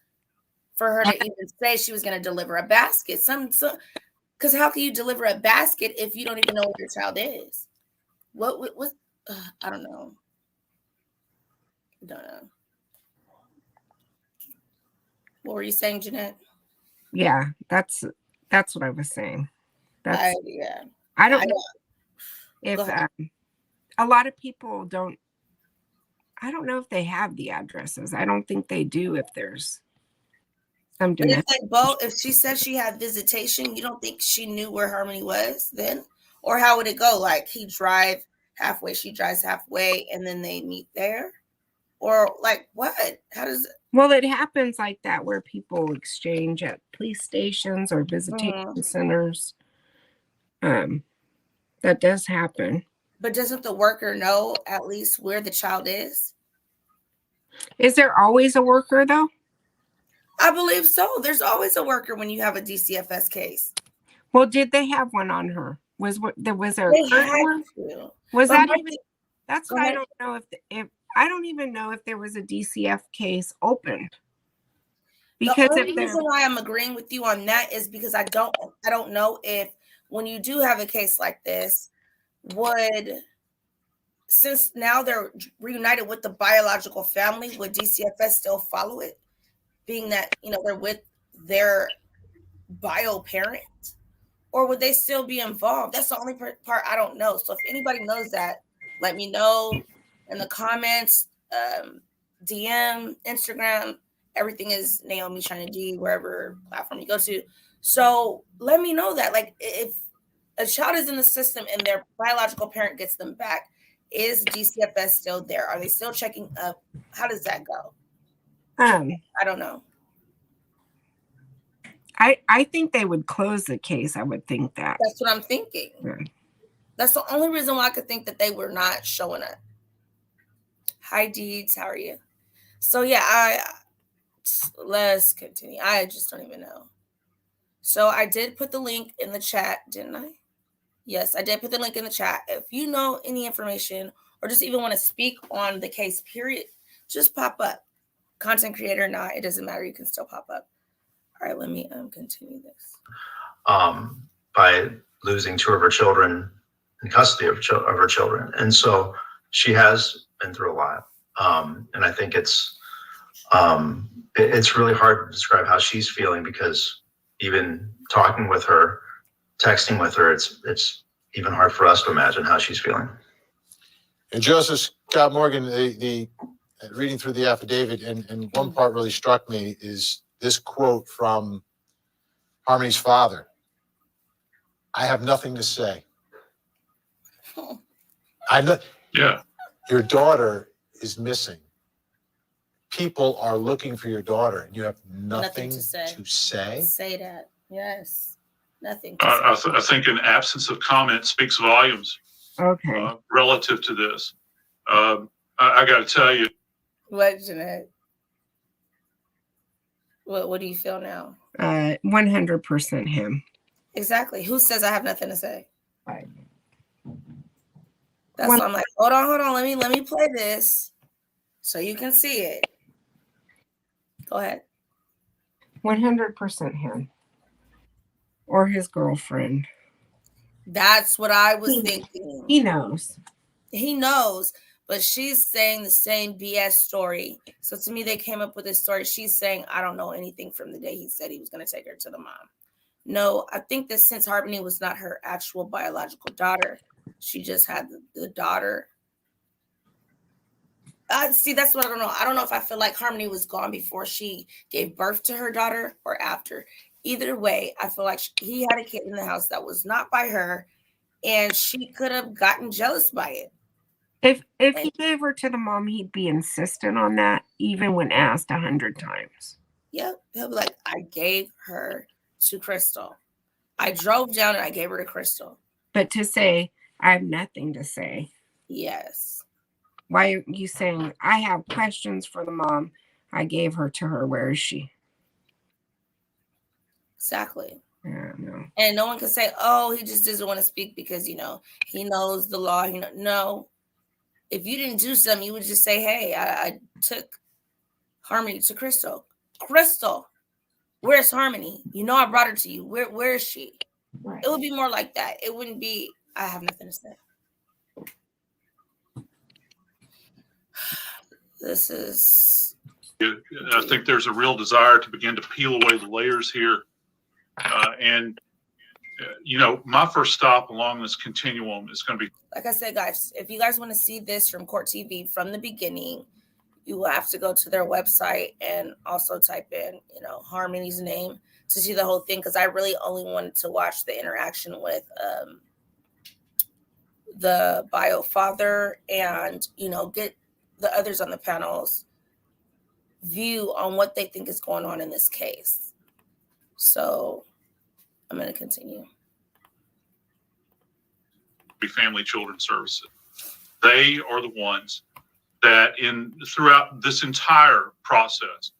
for her to even say she was going to deliver a basket. Because how can you deliver a basket if you don't even know where your child is? What I don't know. Don't know. What were you saying, Jeanette? Yeah, that's what I was saying. I don't know if a lot of people don't. I don't know if they have the addresses. I don't think they do. If there's some if she said she had visitation, you don't think she knew where Harmony was then? Or how would it go? Like he drive halfway, she drives halfway, and then they meet there? Or like what? How does it? Well, it happens like that where people exchange at police stations or visitation centers. That does happen. But doesn't the worker know at least where the child is? Is there always a worker though? I believe so. There's always a worker when you have a DCFS case. Well, did they have one on her? Was there a current one? Was that even? That's what I don't know if I don't even know if there was a DCF case opened. Because the only reason why I'm agreeing with you on that is because I don't know if when you do have a case like this, since now they're reunited with the biological family, would DCFS still follow it? Being that, they're with their bio parent, or would they still be involved? That's the only part I don't know. So if anybody knows that, let me know in the comments, DM, Instagram, everything is Naomi ChynaD, wherever platform you go to. So let me know that, like, if a child is in the system and their biological parent gets them back, is DCFS still there? Are they still checking up? How does that go? I don't know. I think they would close the case. I would think that. That's what I'm thinking. Yeah. That's the only reason why I could think that they were not showing up. Hi, Deeds. How are you? So, yeah, let's continue. I just don't even know. So, I did put the link in the chat, didn't I? Yes, I did put the link in the chat. If you know any information or just even want to speak on the case, period, just pop up. Content creator or not, it doesn't matter. You can still pop up. All right, let me continue this. By losing two of her children in custody of her children. And so she has been through a lot. And I think it's really hard to describe how she's feeling, because even talking with her, texting with her, it's even hard for us to imagine how she's feeling. And Joseph Scott Morgan, the reading through the affidavit, and one part really struck me is this quote from Harmony's father. I have nothing to say. Yeah. Your daughter is missing. People are looking for your daughter, and you have nothing to say. Say that. Yes. Nothing. I think an absence of comment speaks volumes. Okay. Relative to this. I got to tell you. What, Jeanette? What do you feel now? 100% him. Exactly. Who says I have nothing to say? Right. That's why I'm like, hold on. Let me play this so you can see it. Go ahead. 100% him. Or his girlfriend. That's what I was thinking. He knows. He knows, but she's saying the same BS story. So to me, they came up with this story. She's saying, I don't know anything from the day he said he was going to take her to the mom. No, I think that since Harmony was not her actual biological daughter, she just had the daughter. See, that's what I don't know. I don't know if I feel like Harmony was gone before she gave birth to her daughter or after. Either way, I feel like he had a kid in the house that was not by her, and she could have gotten jealous by it. If he gave her to the mom, he'd be insistent on that, even when asked 100 times. Yep. He'll be like, I gave her to Crystal. I drove down and I gave her to Crystal. But to say, I have nothing to say. Yes. Why are you saying I have questions for the mom? I gave her to her. Where is she? Exactly. Yeah, no. And no one can say, oh, he just doesn't want to speak because, he knows the law. No. If you didn't do something, you would just say, hey, I took Harmony to Crystal. Crystal, where's Harmony? I brought her to you. Where is she? Right. It would be more like that. It wouldn't be, I have nothing to say. This is... I think there's a real desire to begin to peel away the layers here. My first stop along this continuum is going to be... Like I said, guys, if you guys want to see this from Court TV from the beginning, you will have to go to their website and also type in, Harmony's name to see the whole thing, because I really only wanted to watch the interaction with the bio father and, get the others on the panel's view on what they think is going on in this case. So I'm going to continue. Family Children Services. They are the ones that throughout this entire process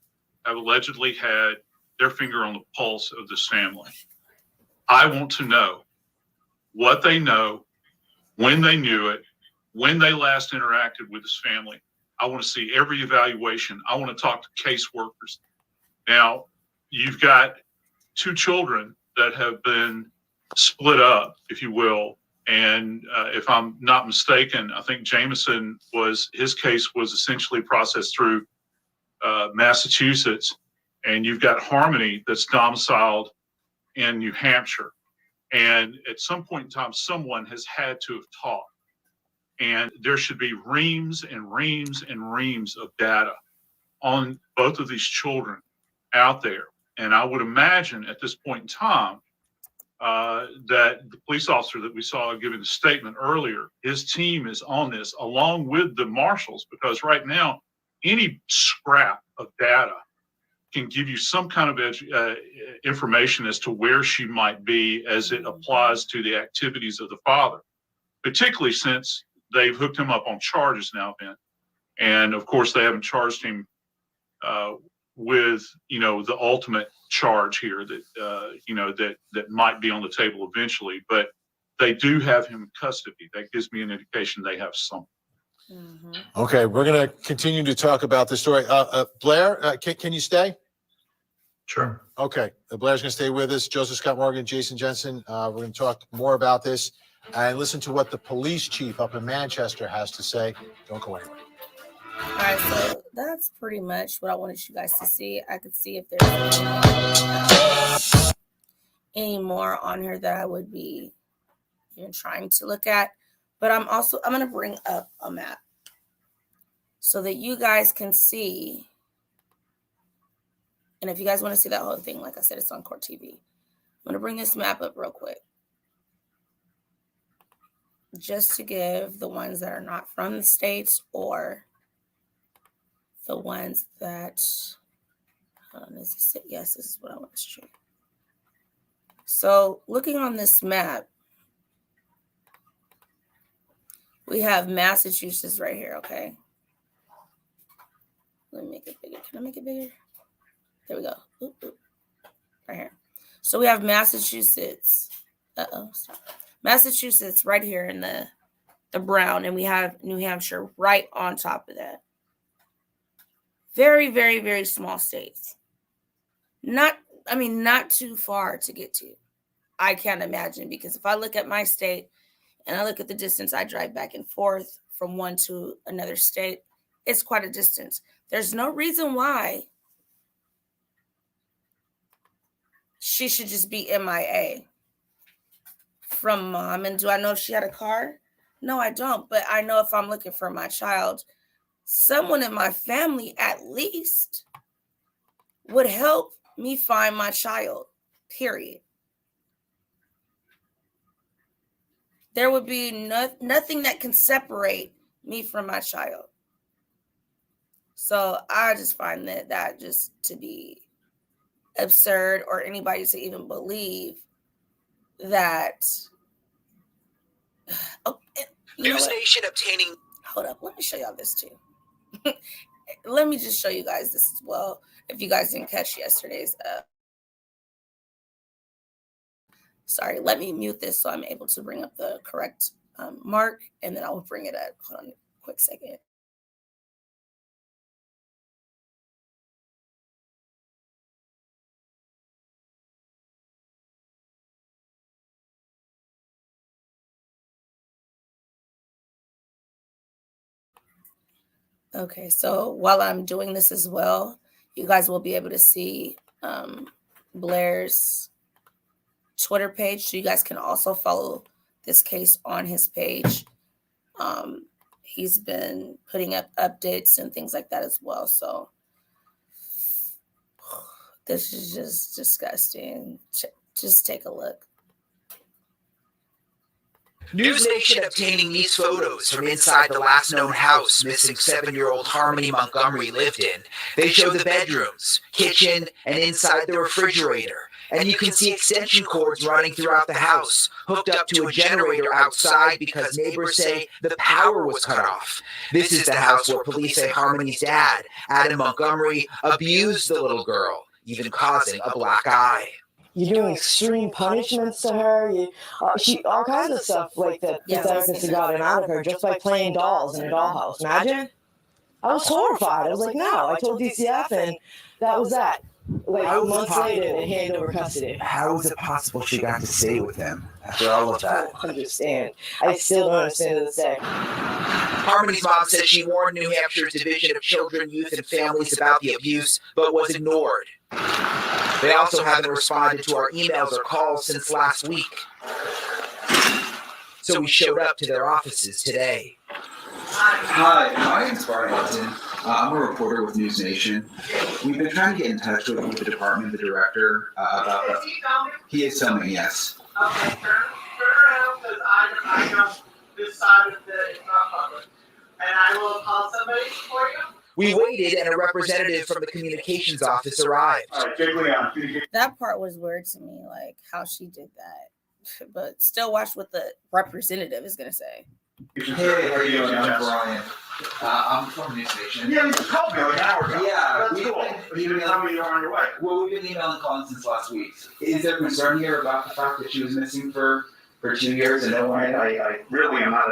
have allegedly had their finger on the pulse of this family. I want to know what they know, when they knew it, when they last interacted with this family. I want to see every evaluation. I want to talk to caseworkers. Now, you've got two children that have been split up, if you will. And if I'm not mistaken, I think Jameson his case was essentially processed through Massachusetts. And you've got Harmony that's domiciled in New Hampshire. And at some point in time, someone has had to have talked. And there should be reams and reams and reams of data on both of these children out there. And I would imagine at this point in time that the police officer that we saw giving the statement earlier, his team is on this along with the marshals, because right now, any scrap of data can give you some kind of information as to where she might be as it applies to the activities of the father, particularly since they've hooked him up on charges now, Ben. And of course, they haven't charged him with, the ultimate charge here that, that might be on the table eventually, but they do have him in custody. That gives me an indication they have something. Mm-hmm. Okay, we're going to continue to talk about this story. Blair, can you stay? Sure. Okay, Blair's going to stay with us. Joseph Scott Morgan, Jason Jensen. We're going to talk more about this and listen to what the police chief up in Manchester has to say. Don't go anywhere. All right, so that's pretty much what I wanted you guys to see. I could see if there's any more on here that I would be even trying to look at. But I'm going to bring up a map so that you guys can see. And if you guys want to see that whole thing, like I said, it's on Court TV. I'm going to bring this map up real quick, just to give the ones that are not from the States or the ones that, is this it? Yes, this is what I want to show you. So looking on this map, we have Massachusetts right here, okay? Let me make it bigger. Can I make it bigger? There we go. Oop, oop. Right here. So we have Massachusetts. Stop. Massachusetts right here in the brown, and we have New Hampshire right on top of that. Very, very, very small states. Not too far to get to. I can't imagine, because if I look at my state and I look at the distance I drive back and forth from one to another state, it's quite a distance. There's no reason why she should just be MIA from mom. And do I know if she had a car? No, I don't. But I know if I'm looking for my child, someone in my family at least would help me find my child, period. There would be nothing that can separate me from my child. So I just find that just to be absurd, or anybody to even believe that. News Nation obtaining. hold up. Let me show y'all this too. Let me just show you guys this as well. If you guys didn't catch yesterday's, sorry, let me mute this so I'm able to bring up the correct mark, and then I will bring it up. Hold on a quick second. Okay, so while I'm doing this as well, you guys will be able to see Blair's Twitter page. So you guys can also follow this case on his page. He's been putting up updates and things like that as well. So this is just disgusting. Just take a look. Newsnation obtaining these photos from inside the last known house missing 7-year-old Harmony Montgomery lived in. They show the bedrooms, kitchen, and inside the refrigerator. And you can see extension cords running throughout the house, hooked up to a generator outside because neighbors say the power was cut off. This is the house where police say Harmony's dad, Adam Montgomery, abused the little girl, even causing a black eye. You're doing extreme punishments to her. She all kinds of stuff like that. The therapist had gotten out of her just by playing dolls in a dollhouse. Imagine. I was horrified. I was like, no. I told DCF, and that was that. Like months later, they hand over custody. How is it possible she got to stay with him after all of that? I don't understand. I still don't understand to this day. Harmony's mom said she warned New Hampshire's Division of Children, Youth, and Families about the abuse, but was ignored. They also haven't responded to our emails or calls since last week. So we showed up to their offices today. Hi, my name's Brian Hudson. I'm a reporter with News Nation. We've been trying to get in touch with the department, the director, about that. He is filming, yes. Okay, turn around because I know this side of it's not public. And I will call somebody for you. We waited and a representative from the communications office arrived. All right, take me out. That part was weird to me, like how she did that. But still watch what the representative is going to say. Hey, how are you doing? I'm Brian. I'm from News Nation. Yeah, you just called me like an hour ago. Yeah, that's cool. We've been on your way. Well, we've been emailing calling since last week. Is there concern here about the fact that she was missing for 2 years and no one? I really am not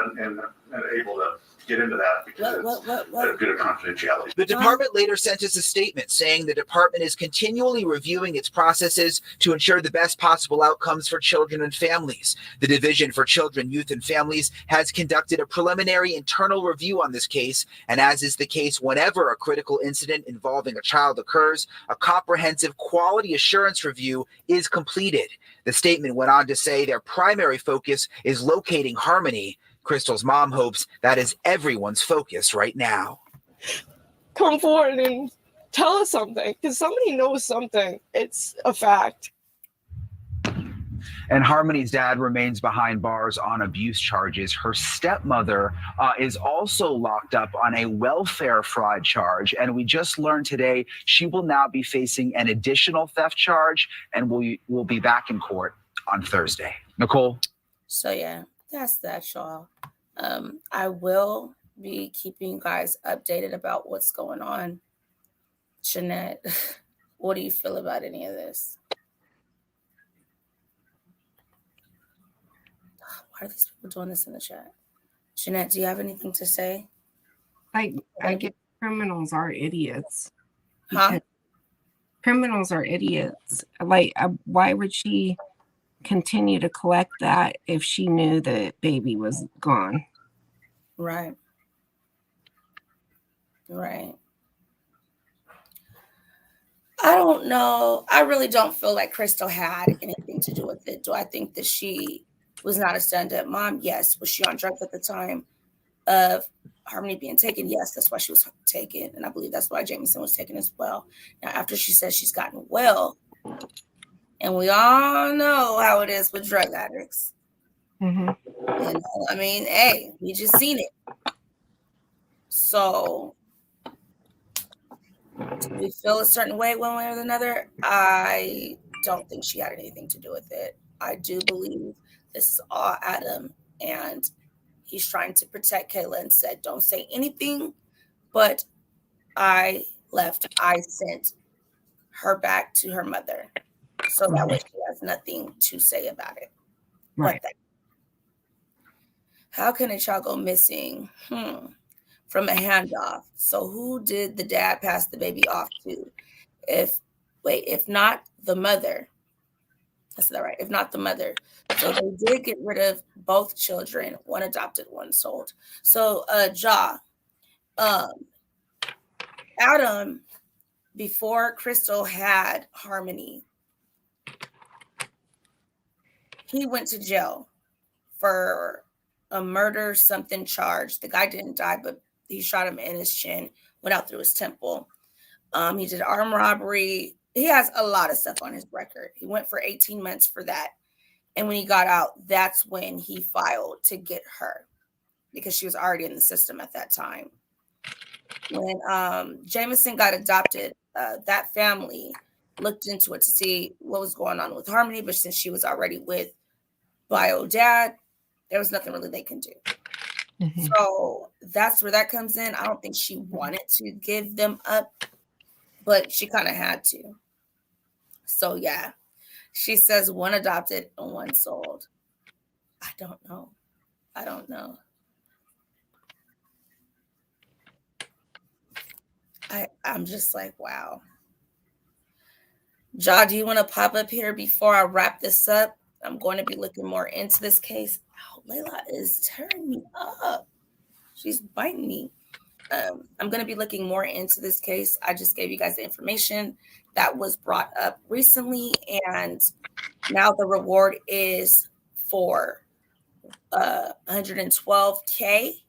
able to get into that because it's a bit of confidentiality. The department later sent us a statement saying the department is continually reviewing its processes to ensure the best possible outcomes for children and families. The Division for Children, Youth, and Families has conducted a preliminary internal review on this case, and as is the case whenever a critical incident involving a child occurs, a comprehensive quality assurance review is completed. The statement went on to say their primary focus is locating Harmony. Crystal's mom hopes that is everyone's focus right now. Come forward and tell us something, because somebody knows something. It's a fact. And Harmony's dad remains behind bars on abuse charges. Her stepmother is also locked up on a welfare fraud charge. And we just learned today she will now be facing an additional theft charge and will be back in court on Thursday. Nicole? So yeah, that's that, y'all. I will be keeping you guys updated about what's going on. ChynaD, what do you feel about any of this? Why are these people doing this in the chat? ChynaD, do you have anything to say? I guess criminals are idiots. Huh? Criminals are idiots. Like, why would she continue to collect that if she knew the baby was gone? Right. I don't know. I really don't feel like Crystal had anything to do with it. Do I think that she was not a stand-up mom? Yes. Was she on drugs at the time of Harmony being taken? Yes, that's why she was taken. And I believe that's why Jameson was taken as well. Now, after she says she's gotten well, and we all know how it is with drug addicts. Mm-hmm. You know, I mean, hey, we just seen it. So we feel a certain way one way or another. I don't think she had anything to do with it. I do believe this is all Adam and he's trying to protect Kayla and said, don't say anything, but I sent her back to her mother. So that way she has nothing to say about it. Right. But how can a child go missing? From a handoff. So who did the dad pass the baby off to? If not the mother. That's not right. If not the mother. So they did get rid of both children, one adopted, one sold. So Adam, before Crystal had Harmony, he went to jail for a murder something charge. The guy didn't die, but he shot him in his chin, went out through his temple. He did armed robbery. He has a lot of stuff on his record. He went for 18 months for that. And when he got out, that's when he filed to get her because she was already in the system at that time. When Jameson got adopted, that family looked into it to see what was going on with Harmony. But since she was already with bio dad, there was nothing really they can do. Mm-hmm. So that's where that comes in. I don't think she wanted to give them up, but she kind of had to. So yeah, she says one adopted and one sold. I don't know. I'm just like, wow. Ja, do you want to pop up here before I wrap this up? I'm going to be looking more into this case. Oh, Layla is tearing me up. She's biting me. I'm going to be looking more into this case. I just gave you guys the information that was brought up recently, and now the reward is for $112K.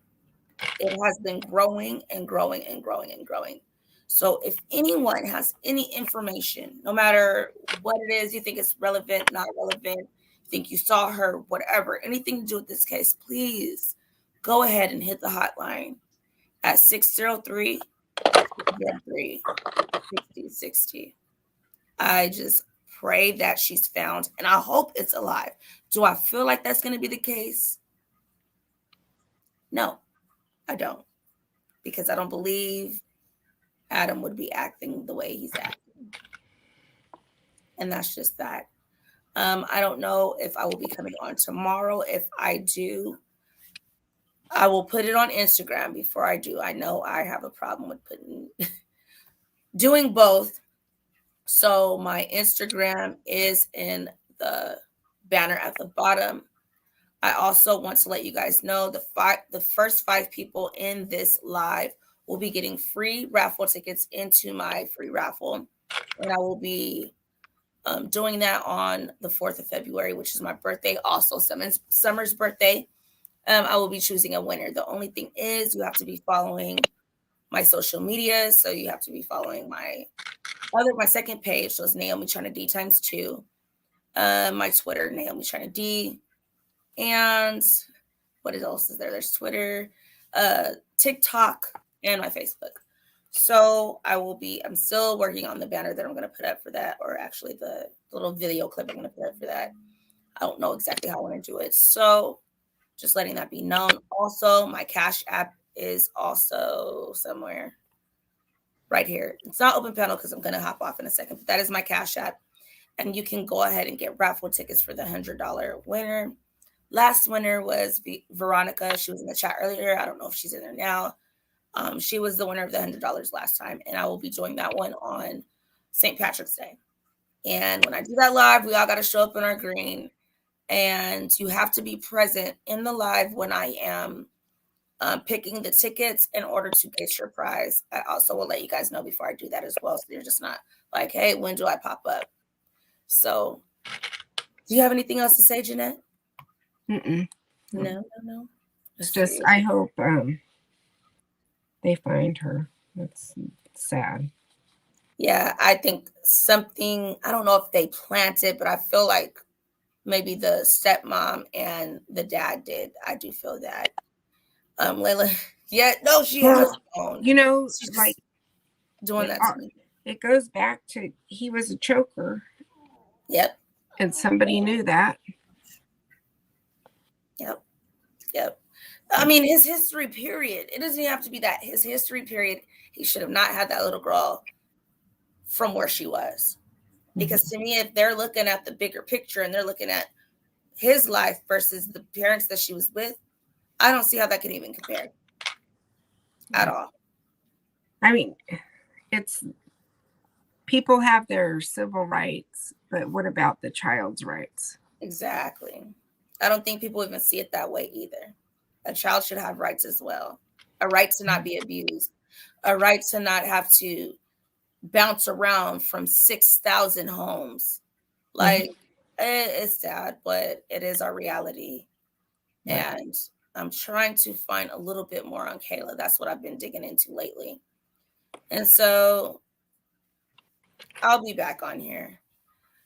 It has been growing and growing and growing and growing. So if anyone has any information, no matter what it is, you think it's relevant, not relevant, you think you saw her, whatever, anything to do with this case, please go ahead and hit the hotline at 603-6060. I just pray that she's found, and I hope it's alive. Do I feel like that's going to be the case? No, I don't, because I don't believe Adam would be acting the way he's acting. And that's just that. I don't know if I will be coming on tomorrow. If I do, I will put it on Instagram before I do. I know I have a problem with doing both. So my Instagram is in the banner at the bottom. I also want to let you guys know the first 5 people in this live will be getting free raffle tickets into my free raffle. And I will be doing that on the 4th of February, which is my birthday, also Summer's birthday. I will be choosing a winner. The only thing is you have to be following my social media. So you have to be following my second page. So it's Naomi ChynaD ×2. My Twitter, Naomi ChynaD. And what else is there? There's Twitter, Tic Toc, and my Facebook. So I'm still working on the banner that I'm going to put up for that, or actually the little video clip I'm going to put up for that. I don't know exactly how I want to do it. So just letting that be known. Also, my Cash App is also somewhere right here. It's not open panel because I'm going to hop off in a second, but that is my Cash App. And you can go ahead and get raffle tickets for the $100 winner. Last winner was Veronica. She was in the chat earlier. I don't know if she's in there now. She was the winner of the $100 last time, and I will be doing that one on St. Patrick's Day. And when I do that live, we all got to show up in our green, and you have to be present in the live when I am picking the tickets in order to get your prize. I also will let you guys know before I do that as well, so you're just not like, hey, when do I pop up? So do you have anything else to say, Jeanette? No. It's just, I hope they find her. That's sad. Yeah, I think something, I don't know if they planted, but I feel like maybe the stepmom and the dad did. I do feel that. Layla, yeah, no, she has phone. You know, She's like doing that to me. It goes back to he was a choker. Yep. And somebody knew that. Yep. Yep. I mean, his history, period. It doesn't even have to be that. His history, period. He should have not had that little girl from where she was. Because to me, if they're looking at the bigger picture and they're looking at his life versus the parents that she was with, I don't see how that can even compare at all. I mean, it's people have their civil rights, but what about the child's rights? Exactly. I don't think people even see it that way either. A child should have rights as well. A right to not be abused. A right to not have to bounce around from 6,000 homes. Like, it's sad, but it is our reality. And I'm trying to find a little bit more on Kayla. That's what I've been digging into lately. And so I'll be back on here.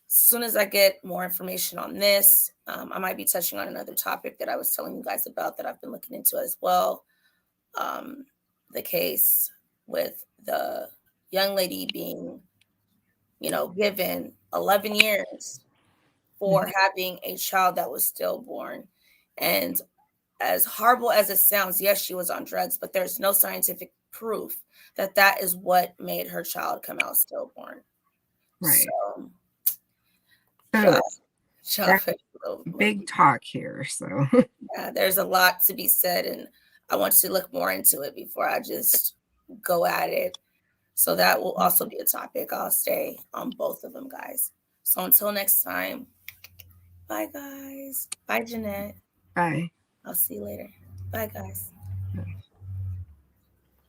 As soon as I get more information on this, I might be touching on another topic that I was telling you guys about that I've been looking into as well. The case with the young lady being, given 11 years for having a child that was stillborn. And as horrible as it sounds, yes, she was on drugs, but there's no scientific proof that that is what made her child come out stillborn. Right. So, big talk here. So yeah, there's a lot to be said, and I want to look more into it before I just go at it. So that will also be a topic. I'll stay on both of them, guys. So until next time, bye, guys. Bye, Jeanette. Bye. I'll see you later. Bye, guys. Bye.